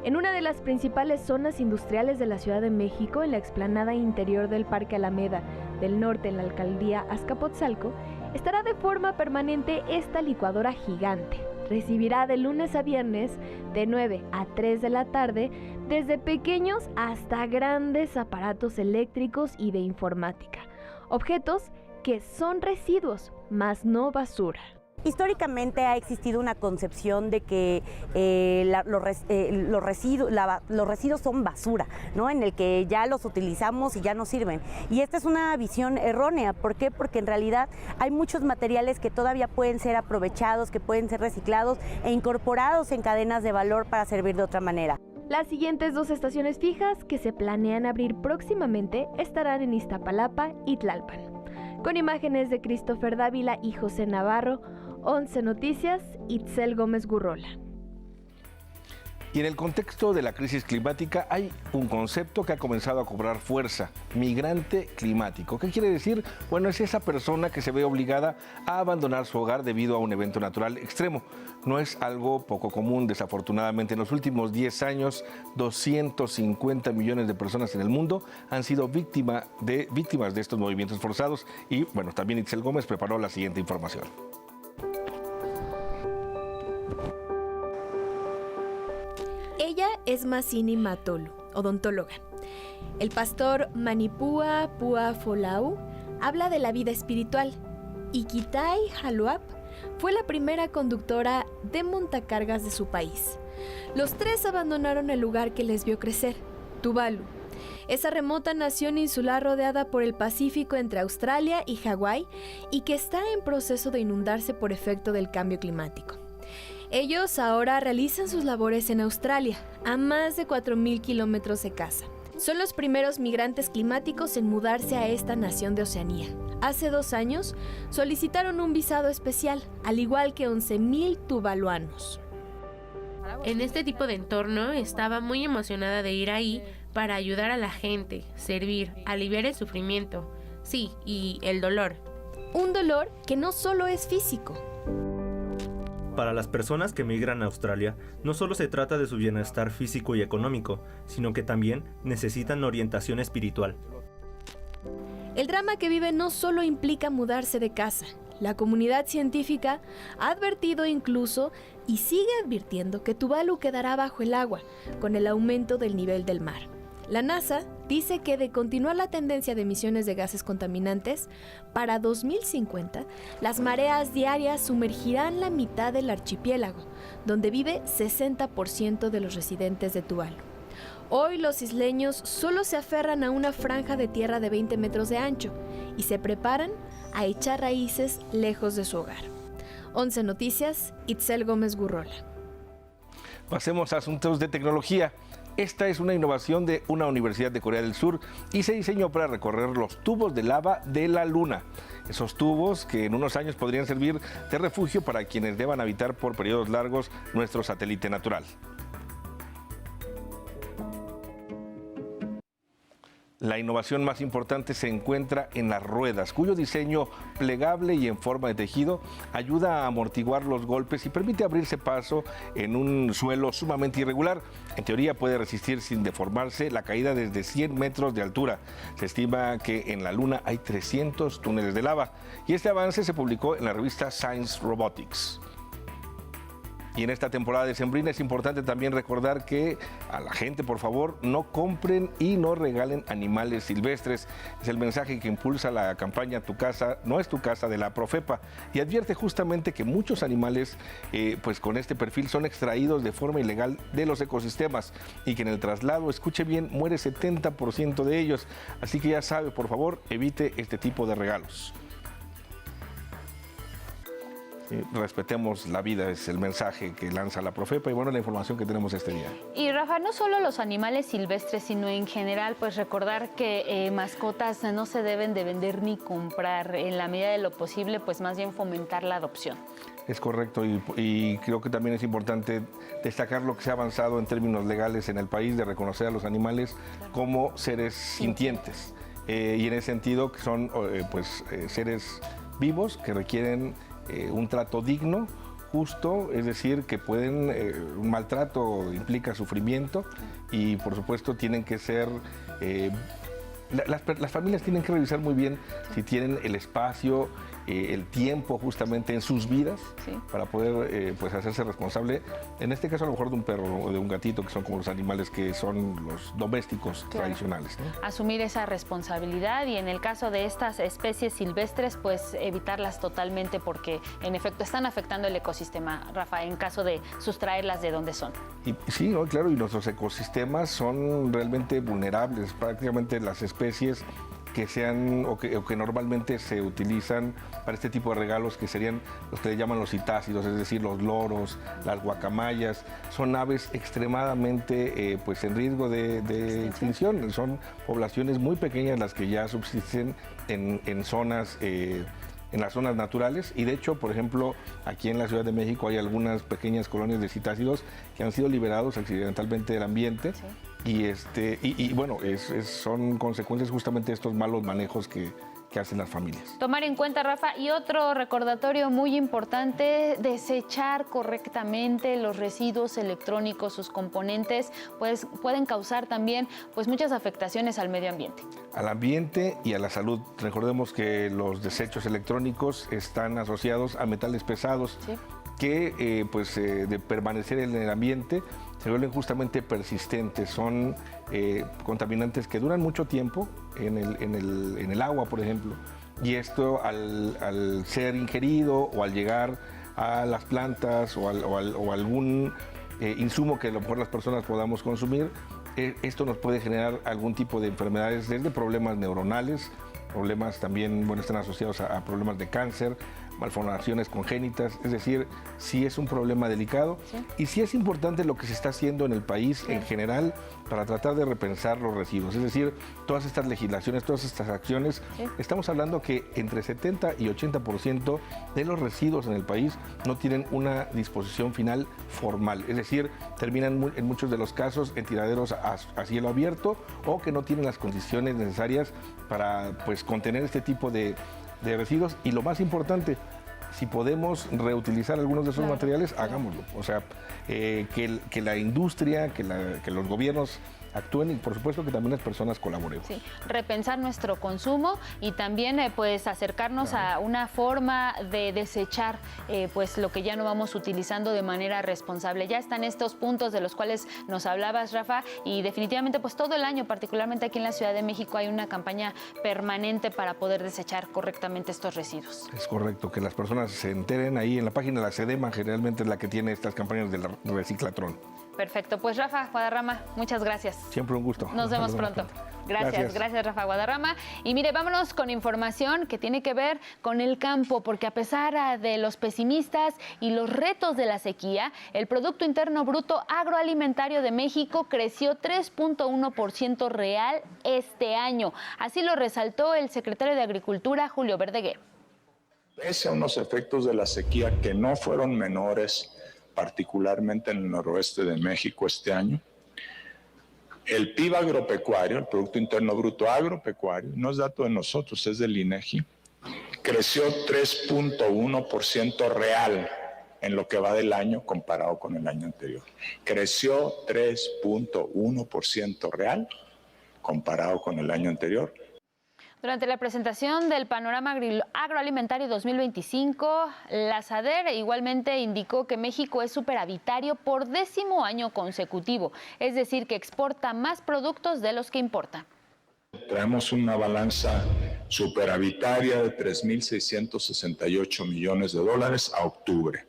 En una de las principales zonas industriales de la Ciudad de México, en la explanada interior del Parque Alameda del Norte, en la alcaldía Azcapotzalco, estará de forma permanente esta licuadora gigante. Recibirá de lunes a viernes, de 9 a 3 de la tarde, desde pequeños hasta grandes aparatos eléctricos y de informática. Objetos que son residuos, mas no basura. Históricamente ha existido una concepción de que los residuos son basura, ¿no? En el que ya los utilizamos y ya no sirven. Y esta es una visión errónea. ¿Por qué? Porque en realidad hay muchos materiales que todavía pueden ser aprovechados, que pueden ser reciclados e incorporados en cadenas de valor para servir de otra manera. Las siguientes 2 estaciones fijas que se planean abrir próximamente estarán en Iztapalapa y Tlalpan. Con imágenes de Christopher Dávila y José Navarro, 11 Noticias, Itzel Gómez Gurrola. Y en el contexto de la crisis climática hay un concepto que ha comenzado a cobrar fuerza: migrante climático. ¿Qué quiere decir? Bueno, es esa persona que se ve obligada a abandonar su hogar debido a un evento natural extremo. No es algo poco común, desafortunadamente. En los últimos 10 años, 250 millones de personas en el mundo han sido víctimas de estos movimientos forzados. Y bueno, también Itzel Gómez preparó la siguiente información. Ella es Masini Matolu, odontóloga. El pastor Manipua Pua Folau habla de la vida espiritual y Kitai Haluap fue la primera conductora de montacargas de su país. Los 3 abandonaron el lugar que les vio crecer, Tuvalu, esa remota nación insular rodeada por el Pacífico entre Australia y Hawái y que está en proceso de inundarse por efecto del cambio climático. Ellos ahora realizan sus labores en Australia, a más de 4.000 kilómetros de casa. Son los primeros migrantes climáticos en mudarse a esta nación de Oceanía. Hace 2 años solicitaron un visado especial, al igual que 11.000 tuvaluanos. En este tipo de entorno estaba muy emocionada de ir ahí para ayudar a la gente, servir, aliviar el sufrimiento, sí, y el dolor. Un dolor que no solo es físico. Para las personas que migran a Australia, no solo se trata de su bienestar físico y económico, sino que también necesitan orientación espiritual. El drama que vive no solo implica mudarse de casa. La comunidad científica ha advertido incluso y sigue advirtiendo que Tuvalu quedará bajo el agua con el aumento del nivel del mar. La NASA dice que de continuar la tendencia de emisiones de gases contaminantes, para 2050 las mareas diarias sumergirán la mitad del archipiélago, donde vive 60% de los residentes de Tuvalu. Hoy los isleños solo se aferran a una franja de tierra de 20 metros de ancho y se preparan a echar raíces lejos de su hogar. 11 Noticias, Itzel Gómez Gurrola. Pasemos a asuntos de tecnología. Esta es una innovación de una universidad de Corea del Sur y se diseñó para recorrer los tubos de lava de la Luna. Esos tubos que en unos años podrían servir de refugio para quienes deban habitar por periodos largos nuestro satélite natural. La innovación más importante se encuentra en las ruedas, cuyo diseño plegable y en forma de tejido ayuda a amortiguar los golpes y permite abrirse paso en un suelo sumamente irregular. En teoría puede resistir sin deformarse la caída desde 100 metros de altura. Se estima que en la Luna hay 300 túneles de lava y este avance se publicó en la revista Science Robotics. Y en esta temporada decembrina es importante también recordar que a la gente, por favor, no compren y no regalen animales silvestres. Es el mensaje que impulsa la campaña Tu Casa No Es Tu Casa de la Profepa, y advierte justamente que muchos animales pues con este perfil son extraídos de forma ilegal de los ecosistemas y que en el traslado, escuche bien, muere 70% de ellos. Así que ya sabe, por favor, evite este tipo de regalos. Respetemos la vida, es el mensaje que lanza la Profepa y bueno, la información que tenemos este día. Y Rafa, no solo los animales silvestres, sino en general, pues recordar que mascotas no se deben de vender ni comprar. En la medida de lo posible, pues más bien fomentar la adopción. Es correcto, y creo que también es importante destacar lo que se ha avanzado en términos legales en el país de reconocer a los animales como seres sintientes. Y en ese sentido que son seres vivos que requieren un trato digno, justo, es decir, que pueden, un maltrato implica sufrimiento y por supuesto tienen que ser, las familias tienen que revisar muy bien si tienen el espacio, el tiempo justamente en sus vidas para poder pues hacerse responsable, en este caso a lo mejor de un perro o de un gatito, que son como los animales que son los domésticos tradicionales, ¿no? Asumir esa responsabilidad y en el caso de estas especies silvestres, pues evitarlas totalmente porque en efecto están afectando el ecosistema, Rafa, en caso de sustraerlas de donde son. Y, sí, ¿no? Claro, y nuestros ecosistemas son realmente vulnerables, prácticamente las especies que sean o que normalmente se utilizan para este tipo de regalos, que serían los que le llaman los citácidos, es decir, los loros, las guacamayas, son aves extremadamente pues en riesgo de extinción. Son poblaciones muy pequeñas las que ya subsisten en zonas en las zonas naturales y de hecho, por ejemplo, aquí en la Ciudad de México hay algunas pequeñas colonias de citácidos que han sido liberados accidentalmente del ambiente. Y bueno, son consecuencias justamente de estos malos manejos que hacen las familias. Tomar en cuenta, Rafa, y otro recordatorio muy importante, desechar correctamente los residuos electrónicos, sus componentes, pues pueden causar también pues muchas afectaciones al medio ambiente. Al ambiente y a la salud. Recordemos que los desechos electrónicos están asociados a metales pesados que de permanecer en el ambiente se vuelven justamente persistentes, son contaminantes que duran mucho tiempo en el agua, por ejemplo, y esto al ser ingerido o al llegar a las plantas o algún insumo que a lo mejor las personas podamos consumir, esto nos puede generar algún tipo de enfermedades, desde problemas neuronales, problemas también, están asociados a problemas de cáncer, malformaciones congénitas, es decir, sí es un problema delicado y sí es importante lo que se está haciendo en el país en general para tratar de repensar los residuos, es decir, todas estas legislaciones, todas estas acciones, estamos hablando que entre 70 y 80% de los residuos en el país no tienen una disposición final formal, es decir, terminan en muchos de los casos en tiraderos a cielo abierto o que no tienen las condiciones necesarias para contener este tipo de residuos y lo más importante, si podemos reutilizar algunos de esos materiales, hagámoslo. O sea, que la industria, que los gobiernos actúen y por supuesto que también las personas colaboremos. Sí, repensar nuestro consumo y también acercarnos a una forma de desechar pues lo que ya no vamos utilizando de manera responsable. Ya están estos puntos de los cuales nos hablabas, Rafa, y definitivamente pues todo el año, particularmente aquí en la Ciudad de México, hay una campaña permanente para poder desechar correctamente estos residuos. Es correcto, que las personas se enteren ahí en la página de la SEDEMA, generalmente es la que tiene estas campañas del reciclatrón. Perfecto, pues Rafa Guadarrama, muchas gracias. Siempre un gusto. Nos vemos pronto. Gracias Rafa Guadarrama. Y mire, vámonos con información que tiene que ver con el campo, porque a pesar de los pesimistas y los retos de la sequía, el Producto Interno Bruto Agroalimentario de México creció 3.1% real este año. Así lo resaltó el secretario de Agricultura, Julio Verdeguer. Pese a unos efectos de la sequía que no fueron menores, particularmente en el noroeste de México este año, el PIB agropecuario, el Producto Interno Bruto Agropecuario, no es dato de nosotros, es del INEGI, creció 3.1% real en lo que va del año comparado con el año anterior. Creció 3.1% real comparado con el año anterior. Durante la presentación del Panorama Agroalimentario 2025, la SADER igualmente indicó que México es superavitario por 10º año consecutivo, es decir, que exporta más productos de los que importa. Traemos una balanza superavitaria de 3.668 millones de dólares a octubre.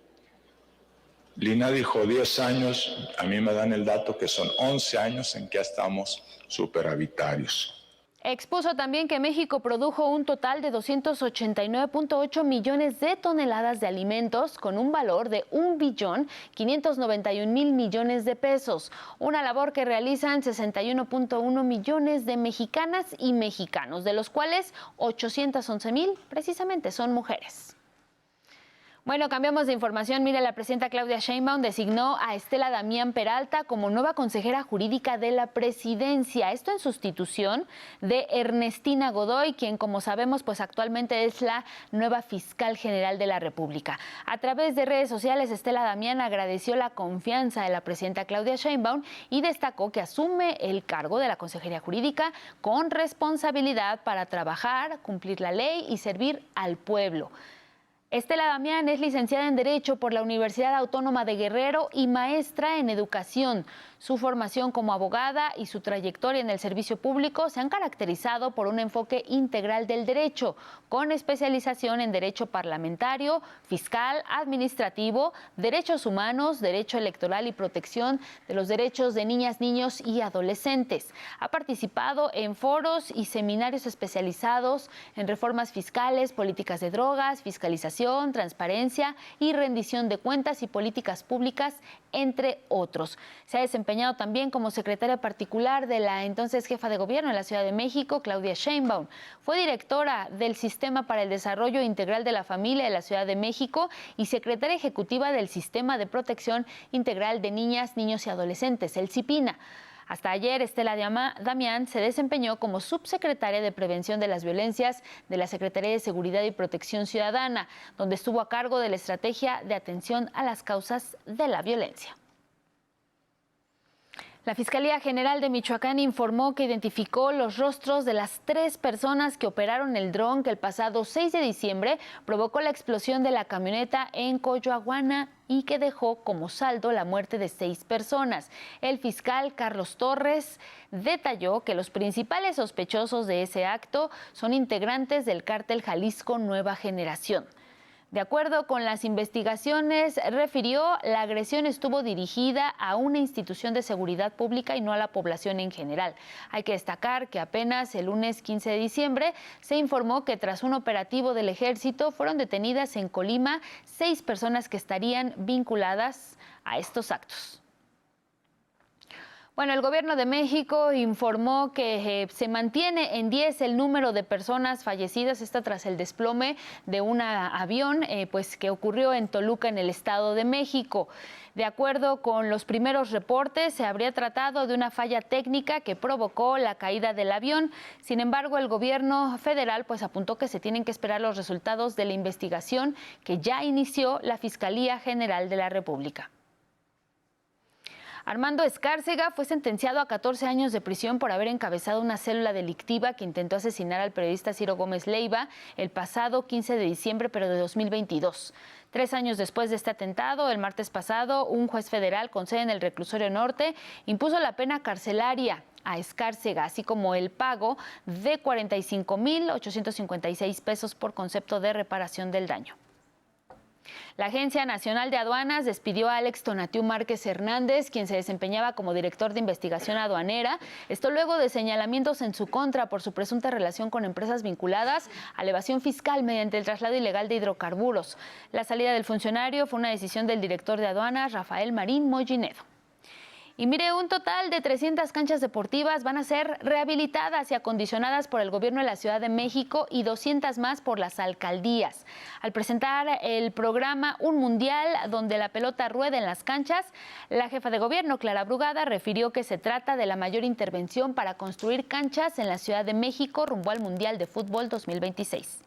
Lina dijo 10 años, a mí me dan el dato que son 11 años en que estamos superavitarios. Expuso también que México produjo un total de 289.8 millones de toneladas de alimentos con un valor de 1.591.000 millones de pesos, una labor que realizan 61.1 millones de mexicanas y mexicanos, de los cuales 811.000 precisamente son mujeres. Bueno, cambiamos de información. Mire, la presidenta Claudia Sheinbaum designó a Estela Damián Peralta como nueva consejera jurídica de la presidencia. Esto en sustitución de Ernestina Godoy, quien, como sabemos, pues actualmente es la nueva fiscal general de la República. A través de redes sociales, Estela Damián agradeció la confianza de la presidenta Claudia Sheinbaum y destacó que asume el cargo de la consejería jurídica con responsabilidad para trabajar, cumplir la ley y servir al pueblo. Estela Damián es licenciada en Derecho por la Universidad Autónoma de Guerrero y maestra en Educación. Su formación como abogada y su trayectoria en el servicio público se han caracterizado por un enfoque integral del derecho, con especialización en derecho parlamentario, fiscal, administrativo, derechos humanos, derecho electoral y protección de los derechos de niñas, niños y adolescentes. Ha participado en foros y seminarios especializados en reformas fiscales, políticas de drogas, fiscalización, transparencia y rendición de cuentas y políticas públicas, entre otros. Se ha desempeñado también como secretaria particular de la entonces jefa de gobierno en la Ciudad de México, Claudia Sheinbaum. Fue directora del Sistema para el Desarrollo Integral de la Familia de la Ciudad de México y secretaria ejecutiva del Sistema de Protección Integral de Niñas, Niños y Adolescentes, el CIPINA. Hasta ayer, Estela Damián se desempeñó como subsecretaria de Prevención de las Violencias de la Secretaría de Seguridad y Protección Ciudadana, donde estuvo a cargo de la estrategia de atención a las causas de la violencia. La Fiscalía General de Michoacán informó que identificó los rostros de las 3 personas que operaron el dron que el pasado 6 de diciembre provocó la explosión de la camioneta en Coyoaguana y que dejó como saldo la muerte de 6 personas. El fiscal Carlos Torres detalló que los principales sospechosos de ese acto son integrantes del cártel Jalisco Nueva Generación. De acuerdo con las investigaciones, refirió, la agresión estuvo dirigida a una institución de seguridad pública y no a la población en general. Hay que destacar que apenas el lunes 15 de diciembre se informó que tras un operativo del Ejército fueron detenidas en Colima 6 personas que estarían vinculadas a estos actos. Bueno, el gobierno de México informó que se mantiene en 10 el número de personas fallecidas, esta tras el desplome de un avión que ocurrió en Toluca, en el Estado de México. De acuerdo con los primeros reportes, se habría tratado de una falla técnica que provocó la caída del avión. Sin embargo, el gobierno federal apuntó que se tienen que esperar los resultados de la investigación que ya inició la Fiscalía General de la República. Armando Escárcega fue sentenciado a 14 años de prisión por haber encabezado una célula delictiva que intentó asesinar al periodista Ciro Gómez Leiva el pasado 15 de diciembre, pero de 2022. 3 años después de este atentado, el martes pasado, un juez federal con sede en el Reclusorio Norte impuso la pena carcelaria a Escárcega, así como el pago de 45,856 pesos por concepto de reparación del daño. La Agencia Nacional de Aduanas despidió a Alex Tonatiuh Márquez Hernández, quien se desempeñaba como director de investigación aduanera. Esto luego de señalamientos en su contra por su presunta relación con empresas vinculadas a la evasión fiscal mediante el traslado ilegal de hidrocarburos. La salida del funcionario fue una decisión del director de aduanas, Rafael Marín Mollinedo. Y mire, un total de 300 canchas deportivas van a ser rehabilitadas y acondicionadas por el gobierno de la Ciudad de México y 200 más por las alcaldías. Al presentar el programa Un Mundial donde la pelota rueda en las canchas, la jefa de gobierno, Clara Brugada, refirió que se trata de la mayor intervención para construir canchas en la Ciudad de México rumbo al Mundial de Fútbol 2026.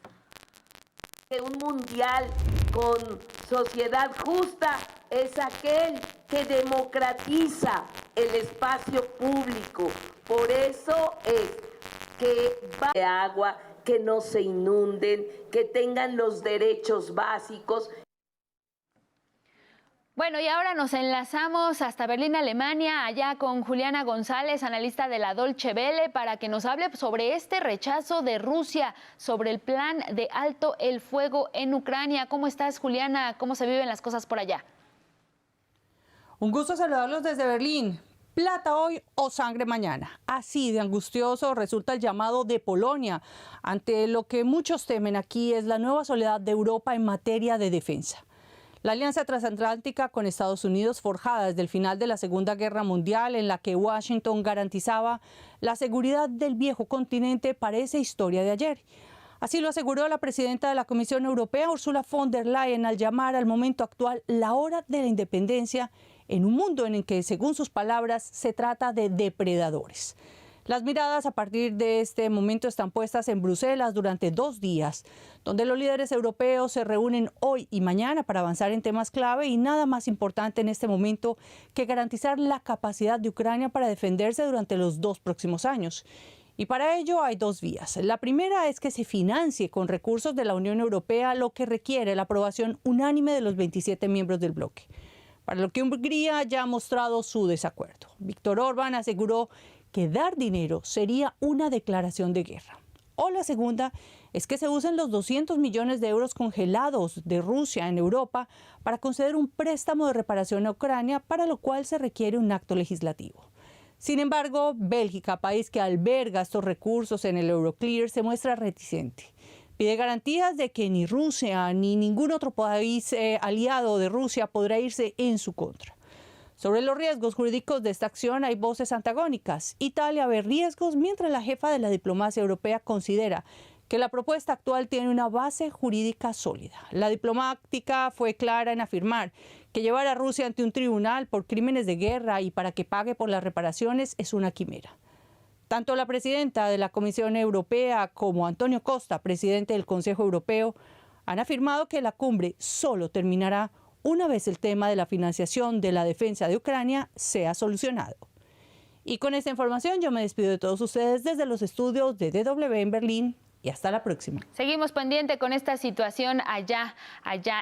Un mundial con sociedad justa es aquel que democratiza el espacio público. Por eso es que va de agua que no se inunden, que tengan los derechos básicos. Bueno, y ahora nos enlazamos hasta Berlín, Alemania, allá con Juliana González, analista de la Deutsche Welle, para que nos hable sobre este rechazo de Rusia, sobre el plan de alto el fuego en Ucrania. ¿Cómo estás, Juliana? ¿Cómo se viven las cosas por allá? Un gusto saludarlos desde Berlín. Plata hoy o sangre mañana. Así de angustioso resulta el llamado de Polonia ante lo que muchos temen aquí es la nueva soledad de Europa en materia de defensa. La alianza transatlántica con Estados Unidos, forjada desde el final de la Segunda Guerra Mundial, en la que Washington garantizaba la seguridad del viejo continente, parece historia de ayer. Así lo aseguró la presidenta de la Comisión Europea, Ursula von der Leyen, al llamar al momento actual la hora de la independencia en un mundo en el que, según sus palabras, se trata de depredadores. Las miradas a partir de este momento están puestas en Bruselas durante 2 días, donde los líderes europeos se reúnen hoy y mañana para avanzar en temas clave y nada más importante en este momento que garantizar la capacidad de Ucrania para defenderse durante los 2 próximos años. Y para ello hay 2 vías. La primera es que se financie con recursos de la Unión Europea, lo que requiere la aprobación unánime de los 27 miembros del bloque, para lo que Hungría ya ha mostrado su desacuerdo. Viktor Orbán aseguró que dar dinero sería una declaración de guerra. O la segunda es que se usen los 200 millones de euros congelados de Rusia en Europa para conceder un préstamo de reparación a Ucrania, para lo cual se requiere un acto legislativo. Sin embargo, Bélgica, país que alberga estos recursos en el Euroclear, se muestra reticente. Pide garantías de que ni Rusia ni ningún otro país aliado de Rusia podrá irse en su contra. Sobre los riesgos jurídicos de esta acción hay voces antagónicas. Italia ve riesgos, mientras la jefa de la diplomacia europea considera que la propuesta actual tiene una base jurídica sólida. La diplomática fue clara en afirmar que llevar a Rusia ante un tribunal por crímenes de guerra y para que pague por las reparaciones es una quimera. Tanto la presidenta de la Comisión Europea como Antonio Costa, presidente del Consejo Europeo, han afirmado que la cumbre solo terminará una vez el tema de la financiación de la defensa de Ucrania sea solucionado. Y con esta información yo me despido de todos ustedes desde los estudios de DW en Berlín y hasta la próxima. Seguimos pendiente con esta situación allá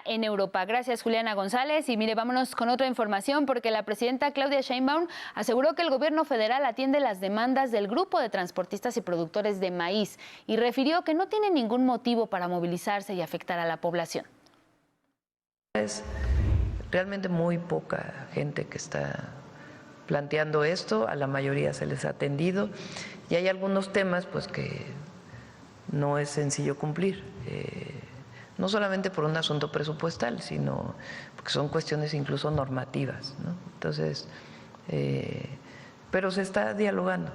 en Europa. Gracias, Juliana González. Y mire, vámonos con otra información, porque la presidenta Claudia Sheinbaum aseguró que el gobierno federal atiende las demandas del grupo de transportistas y productores de maíz y refirió que no tiene ningún motivo para movilizarse y afectar a la población. Es realmente muy poca gente que está planteando esto, a la mayoría se les ha atendido y hay algunos temas pues que no es sencillo cumplir, no solamente por un asunto presupuestal, sino porque son cuestiones incluso normativas, ¿no? Entonces, pero se está dialogando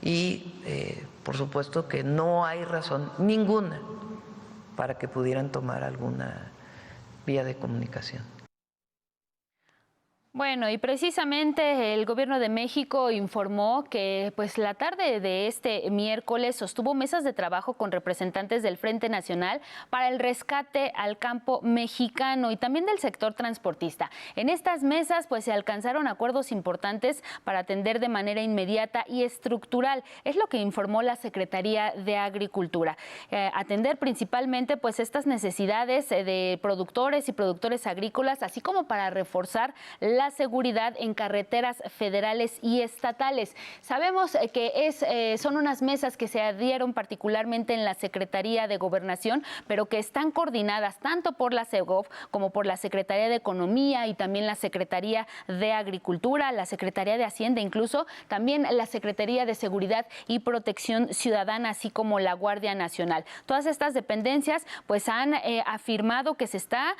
y por supuesto que no hay razón ninguna para que pudieran tomar alguna vía de comunicación. Bueno, y precisamente el Gobierno de México informó que pues la tarde de este miércoles sostuvo mesas de trabajo con representantes del Frente Nacional para el rescate al campo mexicano y también del sector transportista. En estas mesas pues se alcanzaron acuerdos importantes para atender de manera inmediata y estructural, es lo que informó la Secretaría de Agricultura. Atender principalmente pues estas necesidades de productores y productores agrícolas, así como para reforzar la seguridad en carreteras federales y estatales. Sabemos que son unas mesas que se adhieron particularmente en la Secretaría de Gobernación, pero que están coordinadas tanto por la Segov como por la Secretaría de Economía y también la Secretaría de Agricultura, la Secretaría de Hacienda, incluso también la Secretaría de Seguridad y Protección Ciudadana, así como la Guardia Nacional. Todas estas dependencias pues han afirmado que se está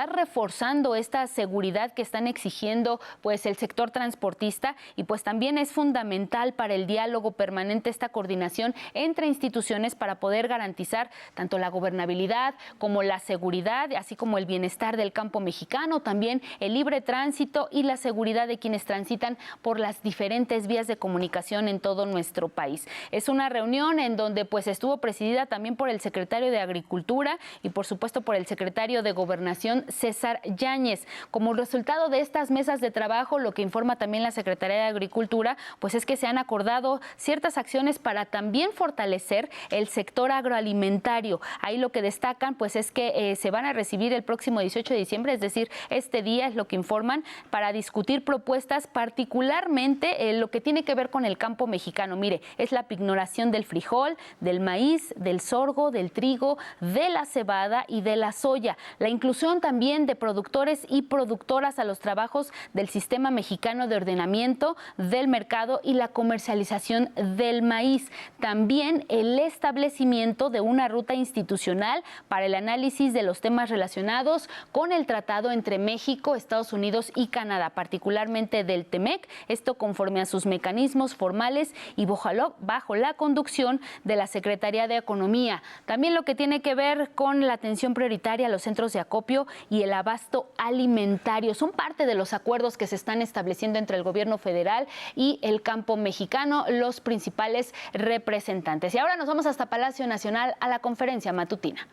reforzando esta seguridad que están exigiendo pues el sector transportista y pues también es fundamental para el diálogo permanente esta coordinación entre instituciones para poder garantizar tanto la gobernabilidad como la seguridad, así como el bienestar del campo mexicano, también el libre tránsito y la seguridad de quienes transitan por las diferentes vías de comunicación en todo nuestro país. Es una reunión en donde pues estuvo presidida también por el secretario de Agricultura y por supuesto por el secretario de Gobernación, César Yáñez. Como resultado de estas mesas de trabajo, lo que informa también la Secretaría de Agricultura, pues es que se han acordado ciertas acciones para también fortalecer el sector agroalimentario. Ahí lo que destacan pues es que se van a recibir el próximo 18 de diciembre, es decir, este día es lo que informan, para discutir propuestas, particularmente lo que tiene que ver con el campo mexicano. Mire, es la pignoración del frijol, del maíz, del sorgo, del trigo, de la cebada y de la soya. La inclusión también de productores y productoras a los trabajos del Sistema Mexicano de Ordenamiento del Mercado y la comercialización del maíz. También el establecimiento de una ruta institucional para el análisis de los temas relacionados con el tratado entre México, Estados Unidos y Canadá, particularmente del TEMEC, esto conforme a sus mecanismos formales y bajo la conducción de la Secretaría de Economía. También lo que tiene que ver con la atención prioritaria a los centros de acopio y el abasto alimentario. Son parte de los acuerdos que se están estableciendo entre el gobierno federal y el campo mexicano, los principales representantes. Y ahora nos vamos hasta Palacio Nacional a la conferencia matutina.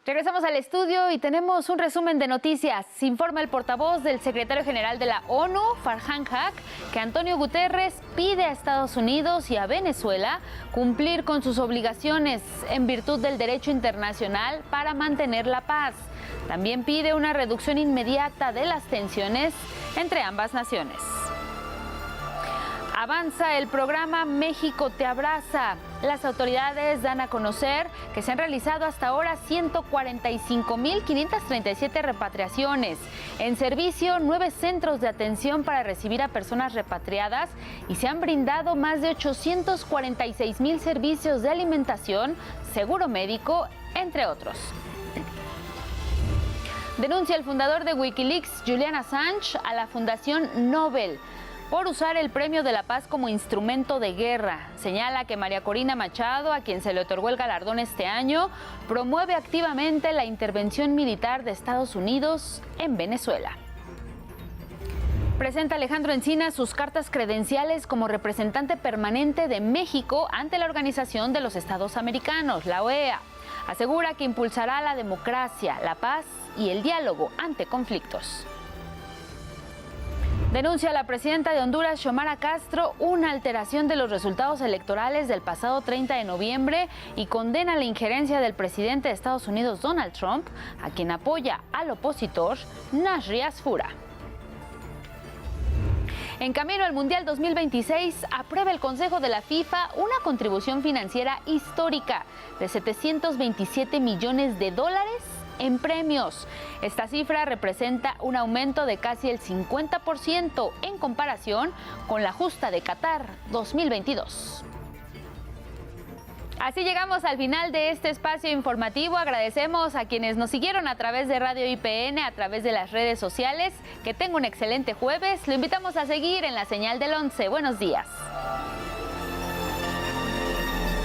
Regresamos al estudio y tenemos un resumen de noticias. Informa el portavoz del secretario general de la ONU, Farhan Haq, que Antonio Guterres pide a Estados Unidos y a Venezuela cumplir con sus obligaciones en virtud del derecho internacional para mantener la paz. También pide una reducción inmediata de las tensiones entre ambas naciones. Avanza el programa México te abraza. Las autoridades dan a conocer que se han realizado hasta ahora 145.537 repatriaciones. En servicio, 9 centros de atención para recibir a personas repatriadas y se han brindado más de 846,000 servicios de alimentación, seguro médico, entre otros. Denuncia el fundador de Wikileaks, Julian Assange, a la Fundación Nobel por usar el Premio de la Paz como instrumento de guerra. Señala que María Corina Machado, a quien se le otorgó el galardón este año, promueve activamente la intervención militar de Estados Unidos en Venezuela. Presenta Alejandro Encinas sus cartas credenciales como representante permanente de México ante la Organización de los Estados Americanos, la OEA. Asegura que impulsará la democracia, la paz y el diálogo ante conflictos. Denuncia la presidenta de Honduras, Xiomara Castro, una alteración de los resultados electorales del pasado 30 de noviembre y condena la injerencia del presidente de Estados Unidos, Donald Trump, a quien apoya al opositor Nasri Asfura. En camino al Mundial 2026, aprueba el Consejo de la FIFA una contribución financiera histórica de $727 millones en premios. Esta cifra representa un aumento de casi el 50% en comparación con la justa de Qatar 2022. Así llegamos al final de este espacio informativo. Agradecemos a quienes nos siguieron a través de Radio IPN, a través de las redes sociales. Que tenga un excelente jueves. Lo invitamos a seguir en la señal del 11. Buenos días.